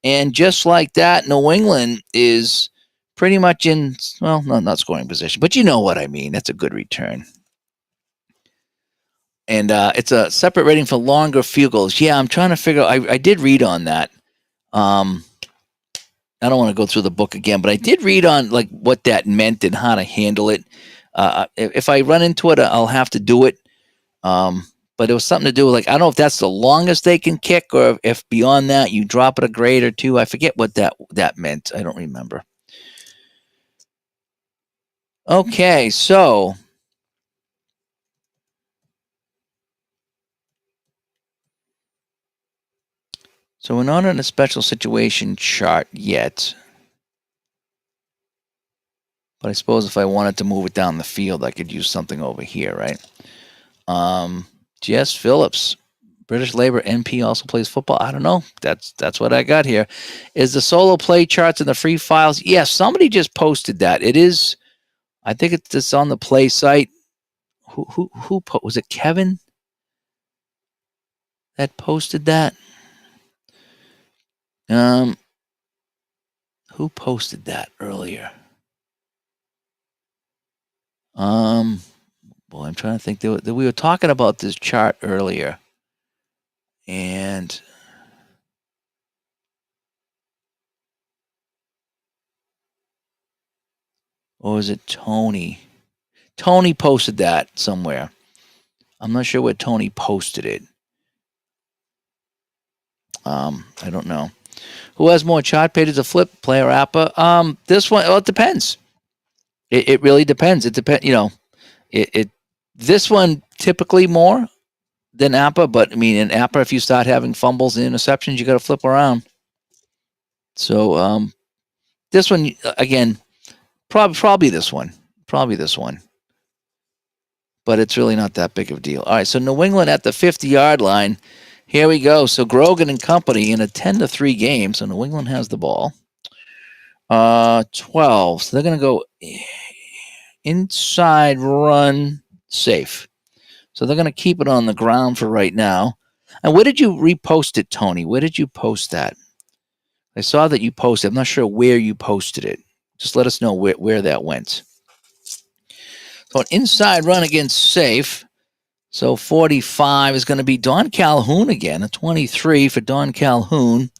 And just like that, New England is pretty much in, well, no, not scoring position, but you know what I mean. That's a good return. And it's a separate rating for longer field goals. Yeah, I'm trying to figure out, I did read on that. I don't want to go through the book again, but I did read on like what that meant and how to handle it. If I run into it, I'll have to do it. But it was something to do with, like, I don't know if that's the longest they can kick, or if beyond that you drop it a grade or two. I forget what that meant. I don't remember. Okay, so we're not in a special situation chart yet. But I suppose if I wanted to move it down the field, I could use something over here, right? Jess Phillips, British Labour MP, also plays football. I don't know. That's what I got here. Is the solo play charts and the free files? Yes, somebody just posted that. It is. I think it's on the play site. Who was it? Kevin that posted that? Who posted that earlier? Boy, I'm trying to think. We were talking about this chart earlier, and or was it Tony? Tony posted that somewhere. I'm not sure where Tony posted it. I don't know. Who has more chart pages to flip, player APA? This one, well, it depends. It really depends. It depends, this one typically more than APA, but I mean, in APA, if you start having fumbles and interceptions, you got to flip around. So, this one, again, probably this one. But it's really not that big of a deal. All right, so New England at the 50-yard line. Here we go. So Grogan and company in a 10-3 game. So New England has the ball. 12. So they're going to go inside run safe. So they're going to keep it on the ground for right now. And where did you repost it, Tony? Where did you post that? I saw that you posted. I'm not sure where you posted it. Just let us know where that went. So an inside run against safe. So 45 is going to be Don Calhoun again. A 23 for Don Calhoun.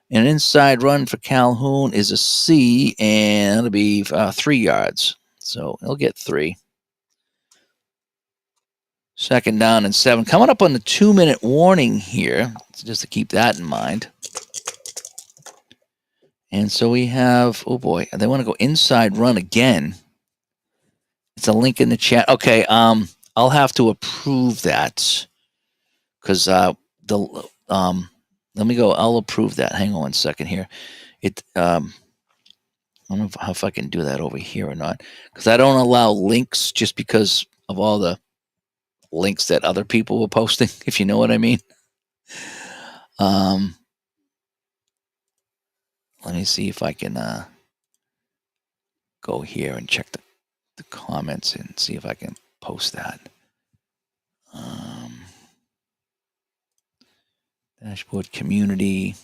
And an inside run for Calhoun is a C, and it'll be 3 yards. So he'll get 3. Second down and 7. Coming up on the 2-minute warning here, just to keep that in mind. And so we have, oh boy, they want to go inside run again. It's a link in the chat. Okay, I'll have to approve that because let me go. I'll approve that. Hang on 1 second here. I don't know if I can do that over here or not, because I don't allow links just because of all the links that other people were posting, if you know what I mean. Let me see if I can go here and check the comments and see if I can post that. Dashboard community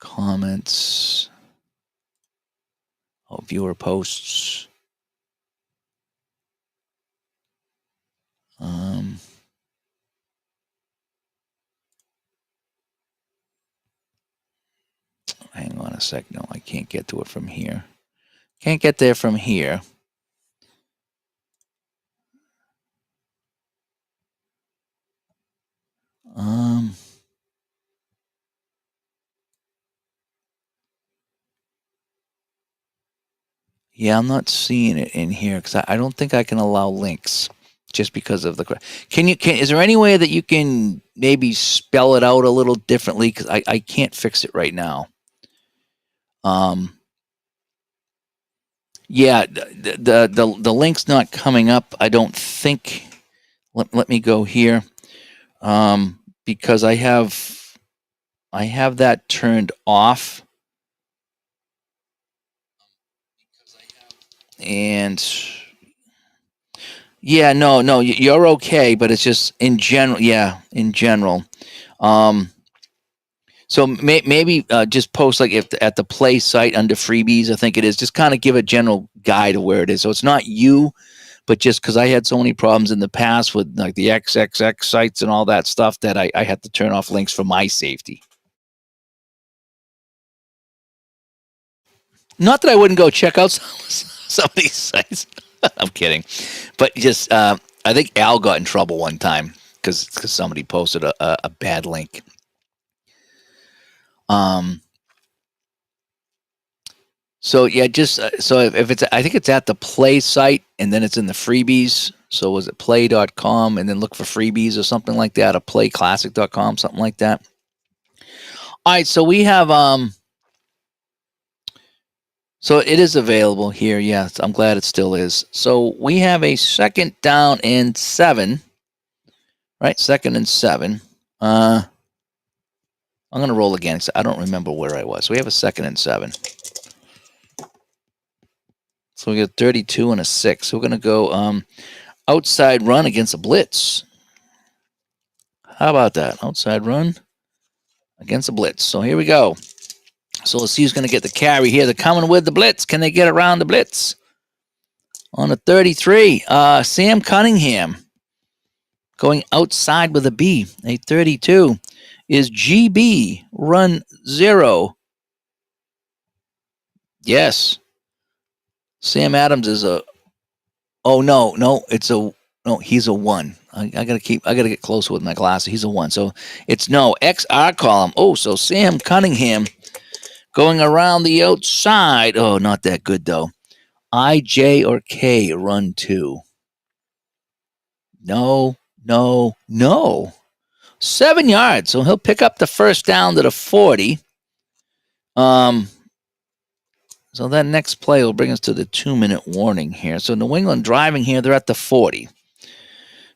comments. Oh, viewer posts. Hang on a sec. No, I can't get to it from here. Can't get there from here. Yeah, I'm not seeing it in here because I don't think I can allow links just because of the. Is there any way that you can maybe spell it out a little differently? Because I can't fix it right now. Yeah, the link's not coming up. I don't think. Let me go here, because I have that turned off, and yeah, no, you're okay, but it's just in general. Yeah, in general. So maybe just post like if at the play site under freebies, I think it is. Just kind of give a general guide of where it is. So it's not you, but just because I had so many problems in the past with like the XXX sites and all that stuff that I had to turn off links for my safety. Not that I wouldn't go check out some of these sites. I'm kidding, but just I think Al got in trouble one time because somebody posted a bad link. So yeah, just so if it's, I think it's at the play site and then it's in the freebies. So was it play.com and then look for freebies or something like that, or playclassic.com, something like that. All right, so we have so it is available here. Yes, I'm glad it still is. So we have a 2nd down and 7. Right, 2nd and 7. I'm gonna roll again because I don't remember where I was. So we have a 2nd and 7. So we got 32 and a 6. So we're gonna go outside run against a blitz. How about that? Outside run against a blitz. So here we go. So let's see who's going to get the carry here. They're coming with the blitz. Can they get around the blitz? On a 33, Sam Cunningham going outside with a B. A 32 is GB run 0. Yes. Sam Adams is a. Oh no, it's a. No, he's a 1. I gotta get closer with my glasses. He's a 1. So it's no XR column. Oh, so Sam Cunningham going around the outside. Oh, not that good though. I, J, or K run 2. No. 7 yards. So he'll pick up the first down to the 40. So that next play will bring us to the 2-minute warning here. So New England driving here, they're at the 40.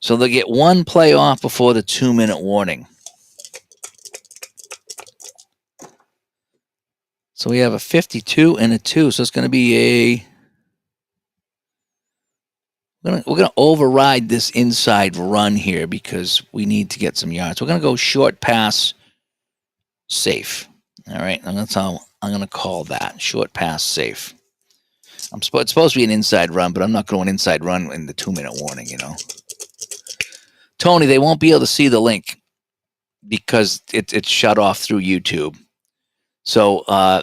So they'll get one play off before the 2-minute warning. So we have a 52 and a 2. So it's going to be a. We're going to override this inside run here because we need to get some yards. We're going to go short pass safe. All right. And that's how I'm going to call that. Short pass safe. It's supposed to be an inside run, but I'm not going inside run in the 2-minute warning, you know. Tony, they won't be able to see the link because it's shut off through YouTube. So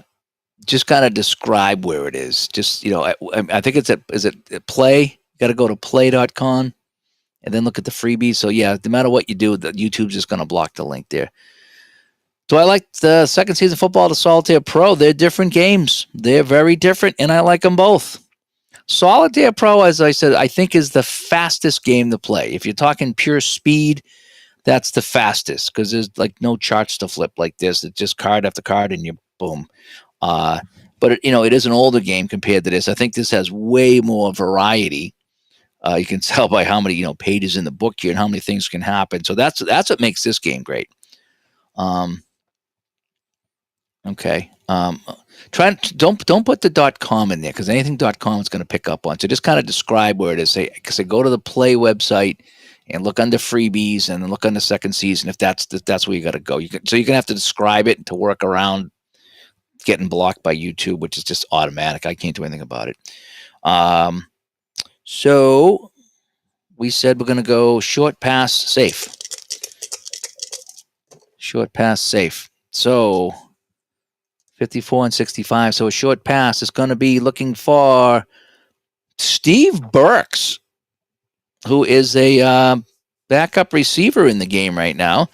just kind of describe where it is. Just, you know, I think it's is it play? Got to go to play.com and then look at the freebies. So yeah, no matter what you do, the YouTube's just going to block the link there. Do I like the second season football to Solitaire Pro? They're different games. They're very different, and I like them both. Solitaire Pro, as I said, I think is the fastest game to play. If you're talking pure speed, That's the fastest because there's like no charts to flip like this. It's just card after card and you boom. Uh, but it is an older game compared to this. I think this has way more variety. You can tell by how many pages in the book here and how many things can happen. So that's what makes this game great. Okay. Don't put the .com in there because anything .com is going to pick up on. So just kind of describe where it is. Say go to the Play website and look under freebies and then look under second season if that's where you got to go. You're going to have to describe it to work around getting blocked by YouTube, which is just automatic. I can't do anything about it. So we said we're going to go short pass safe. Short pass safe. So 54 and 65. So a short pass is going to be looking for Steve Burks, who is a backup receiver in the game right now.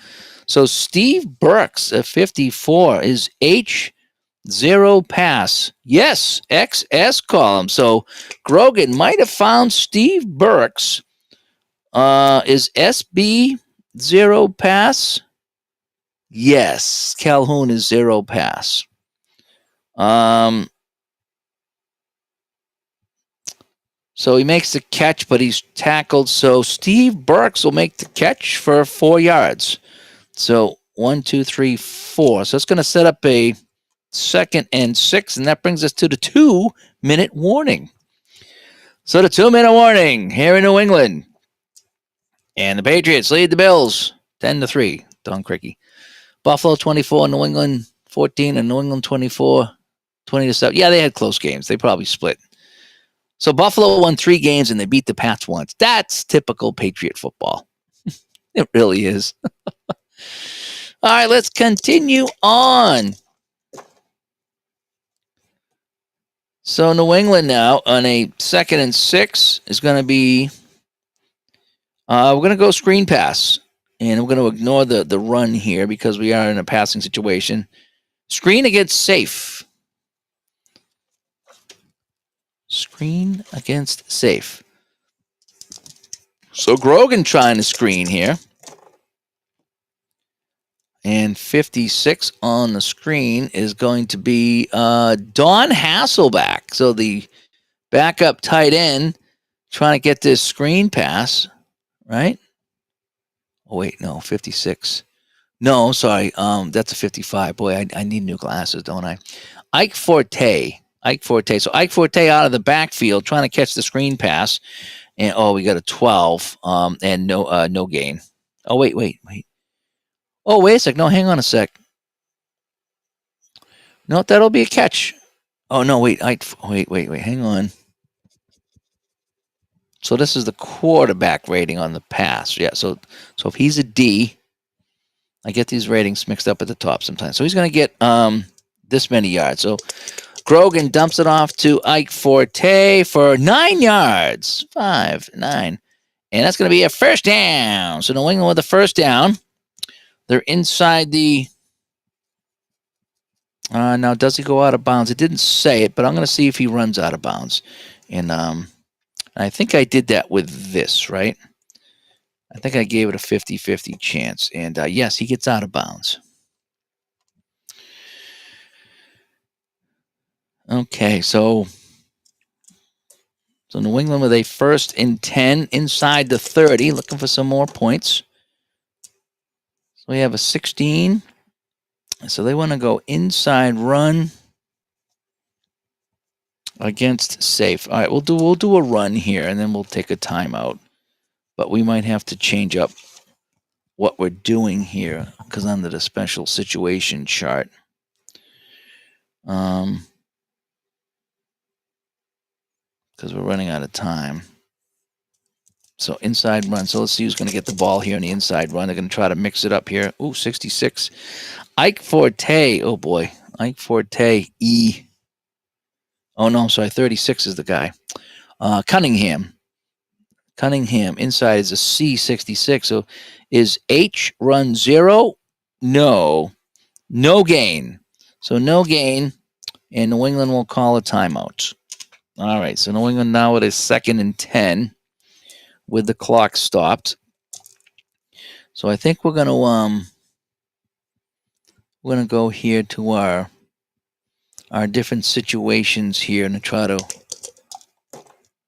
So Steve Burks, a 54, is H0 pass. Yes, XS column. So Grogan might have found Steve Burks. Is SB0 pass? Yes, Calhoun is 0 pass. So he makes the catch, but he's tackled. So Steve Burks will make the catch for 4 yards. So 1, 2, 3, 4. So it's going to set up a 2nd and 6, and that brings us to the 2-minute warning. So the 2-minute warning here in New England. And the Patriots lead the Bills 10-3. Don Criqui. Buffalo 24, New England 14, and New England 24, 20-7. Yeah, they had close games. They probably split. So Buffalo won 3 games and they beat the Pats once. That's typical Patriot football. It really is. All right, let's continue on. So New England now on a 2nd and 6 is going to be, we're going to go screen pass. And we're going to ignore the run here because we are in a passing situation. Screen against safe. Screen against safe. So Grogan trying to screen here. And 56 on the screen is going to be Don Hasselback. So the backup tight end trying to get this screen pass, right? Oh, wait, no, 56. No, sorry. That's a 55. Boy, I need new glasses, don't I? Ike Forte. So Ike Forte out of the backfield trying to catch the screen pass. And, we got a 12 and no gain. Oh, wait. Oh, wait a sec. No, hang on a sec. No, that'll be a catch. Oh, no, wait. Wait. Hang on. So this is the quarterback rating on the pass. Yeah, so if he's a D, I get these ratings mixed up at the top sometimes. So he's going to get this many yards. So Grogan dumps it off to Ike Forte for 9 yards. 5, 9. And that's going to be a first down. So New England with a first down. They're inside the... now, does he go out of bounds? It didn't say it, but I'm going to see if he runs out of bounds. And I think I did that with this, right? I think I gave it a 50-50 chance. And yes, he gets out of bounds. Okay, so New England with a 1st and 10 inside the 30, looking for some more points. So we have a 16. So they want to go inside run against safe. All right, we'll do a run here, and then we'll take a timeout. But we might have to change up what we're doing here because under the special situation chart. Because we're running out of time. So inside run. So let's see who's going to get the ball here in the inside run. They're going to try to mix it up here. Ooh, 66. Ike Forte. Oh, boy. Ike Forte. E. Oh, no, I'm sorry. 36 is the guy. Cunningham. Inside is a C66. So is H run 0? No. No gain. So no gain. And New England will call a timeout. All right. So New England now with a 2nd and 10 with the clock stopped. So I think we're gonna go here to our different situations here and try to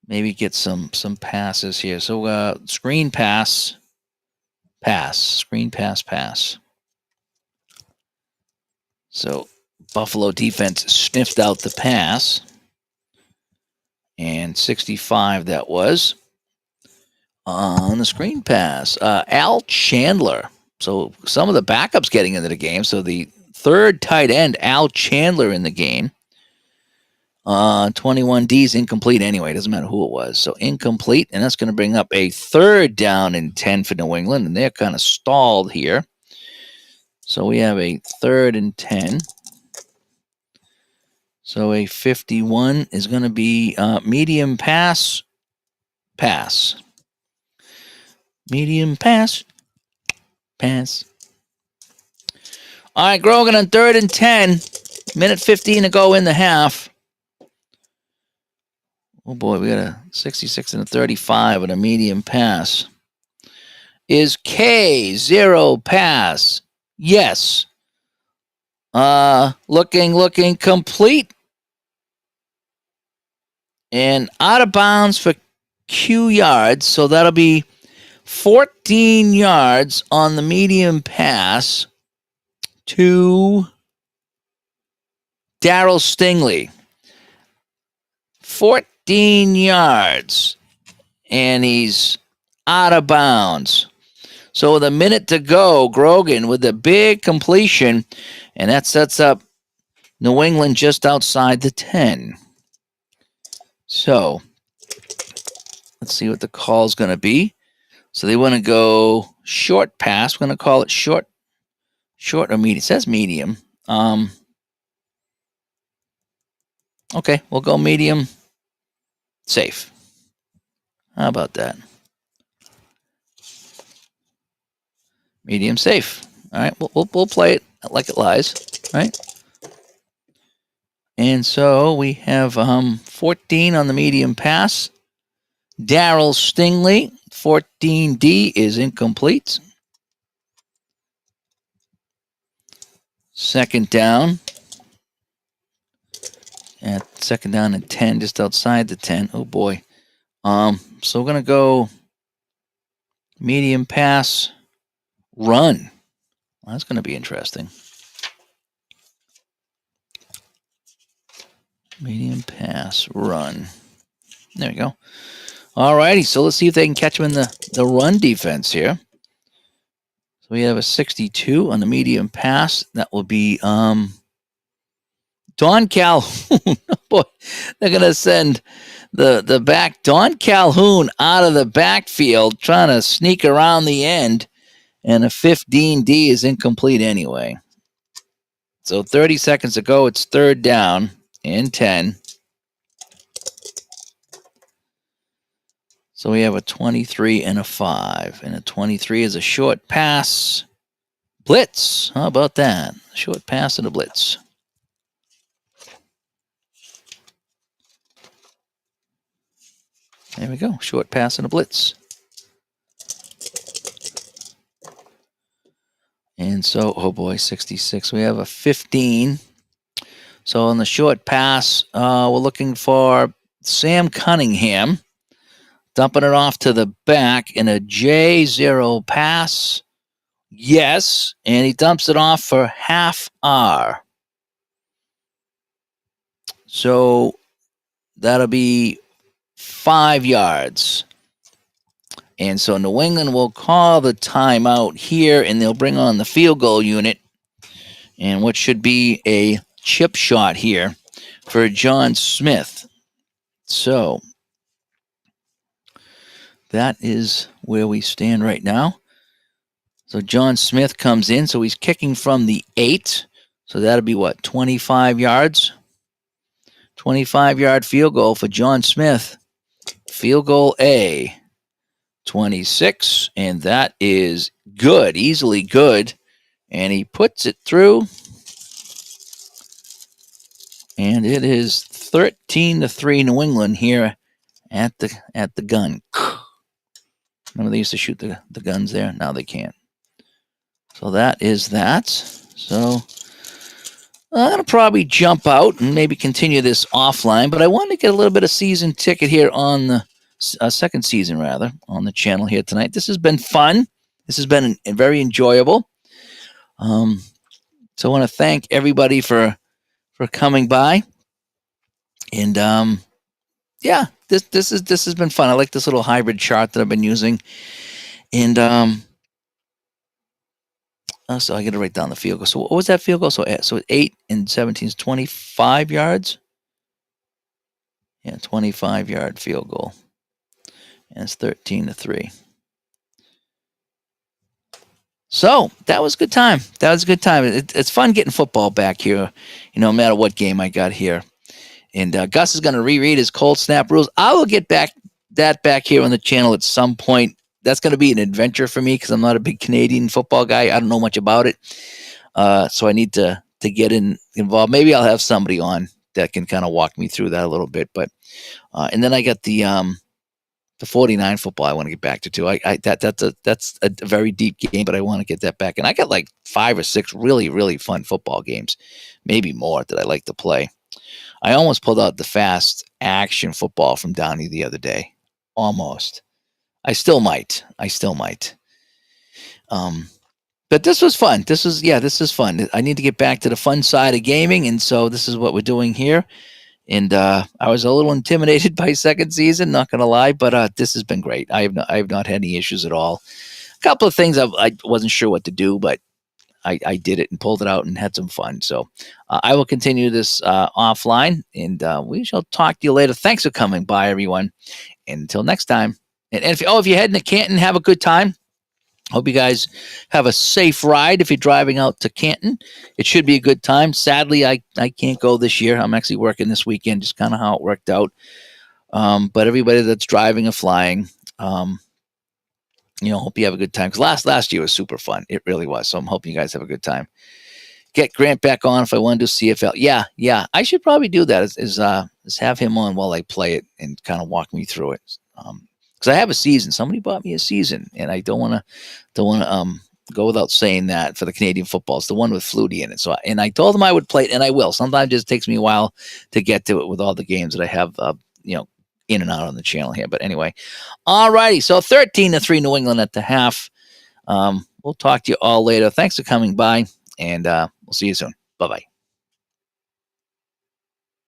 maybe get some passes here. So screen pass, screen pass. So Buffalo defense sniffed out the pass, and 65 that was on the screen pass. Al Chandler. So some of the backups getting into the game. So the third tight end, Al Chandler, in the game. 21D is incomplete anyway. It doesn't matter who it was. So incomplete, and that's going to bring up a 3rd down and 10 for New England, and they're kind of stalled here. So we have a 3rd and 10. So a 51 is going to be medium pass. Medium pass. All right, Grogan on 3rd and 10. Minute 15 to go in the half. Oh boy, we got a 66 and a 35 and a medium pass. Is K0 pass? Yes. Looking complete. And out of bounds for Q yards. So that'll be 14 yards on the medium pass to Darryl Stingley. 14 yards. And he's out of bounds. So with a minute to go, Grogan with a big completion. And that sets up New England just outside the 10. So let's see what the call's going to be. So they want to go short pass. We're going to call it short or medium. It says medium. Okay, we'll go medium safe. How about that? Medium safe. All right, we'll play it like it lies. All right. And so we have 14 on the medium pass. Darryl Stingley, 14D is incomplete. 2nd down. At 2nd down and 10, just outside the 10. Oh boy. So we're gonna go medium pass, run. Well, that's gonna be interesting. Medium pass, run. There we go. All righty. So let's see if they can catch him in the run defense here. So we have a 62 on the medium pass. That will be Don Calhoun. Boy, they're gonna send the back Don Calhoun out of the backfield, trying to sneak around the end, and a 15D is incomplete anyway. So 30 seconds to go. It's 3rd down and 10. So we have a 23 and a 5, and a 23 is a short pass. Blitz. How about that? Short pass and a blitz. There we go. Short pass and a blitz. And so, oh boy, 66. We have a 15. So on the short pass, we're looking for Sam Cunningham. Dumping it off to the back in a J0 pass. Yes. And he dumps it off for half R. So that'll be 5 yards. And so New England will call the timeout here, and they'll bring on the field goal unit. And what should be a chip shot here for John Smith. So that is where we stand right now. So John Smith comes in. So he's kicking from the 8. So that'll be what, 25 yards? 25-yard field goal for John Smith. Field goal A. 26. And that is good. Easily good. And he puts it through. And it is 13-3 New England here at the gun. Remember they used to shoot the guns there? Now they can't. So that is that. So I'm going to probably jump out and maybe continue this offline, but I want to get a little bit of season ticket here on the second season, rather, on the channel here tonight. This has been fun. This has been very enjoyable. So I want to thank everybody for coming by, and yeah, this has been fun. I like this little hybrid chart that I've been using, and so I got to write down the field goal. So what was that field goal? So 8 and 17 is 25 yards. Yeah, 25-yard field goal. And it's 13-3. So that was a good time. That was a good time. It's fun getting football back here, no matter what game I got here. And Gus is going to reread his cold snap rules. I will get back here on the channel at some point. That's going to be an adventure for me because I'm not a big Canadian football guy. I don't know much about it. So I need to get involved. Maybe I'll have somebody on that can kind of walk me through that a little bit. But and then I got the 49 football I want to get back to too. That's a very deep game, but I want to get that back. And I got like 5 or 6 really, really fun football games, maybe more, that I like to play. I almost pulled out the fast action football from Downey the other day. Almost. I still might. But this was fun. This is fun. I need to get back to the fun side of gaming, and so this is what we're doing here. And I was a little intimidated by second season, not going to lie, but this has been great. I have not had any issues at all. A couple of things I wasn't sure what to do, but I did it and pulled it out and had some fun. So I will continue this offline, and we shall talk to you later. Thanks for coming by, everyone. And until next time. And if you're heading to Canton, have a good time. Hope you guys have a safe ride if you're driving out to Canton. It should be a good time. Sadly, I can't go this year. I'm actually working this weekend, just kind of how it worked out. But everybody that's driving or flying, hope you have a good time. Because last year was super fun. It really was. So I'm hoping you guys have a good time. Get Grant back on if I want to do CFL. Yeah. I should probably do that. Is have him on while I play it and kind of walk me through it. Because I have a season. Somebody bought me a season, and I don't want to go without saying that for the Canadian football. It's the one with Flutie in it. So, and I told them I would play it, and I will. Sometimes it just takes me a while to get to it with all the games that I have, in and out on the channel here. But anyway, all righty. So 13-3 New England at the half. We'll talk to you all later. Thanks for coming by, and we'll see you soon. Bye-bye.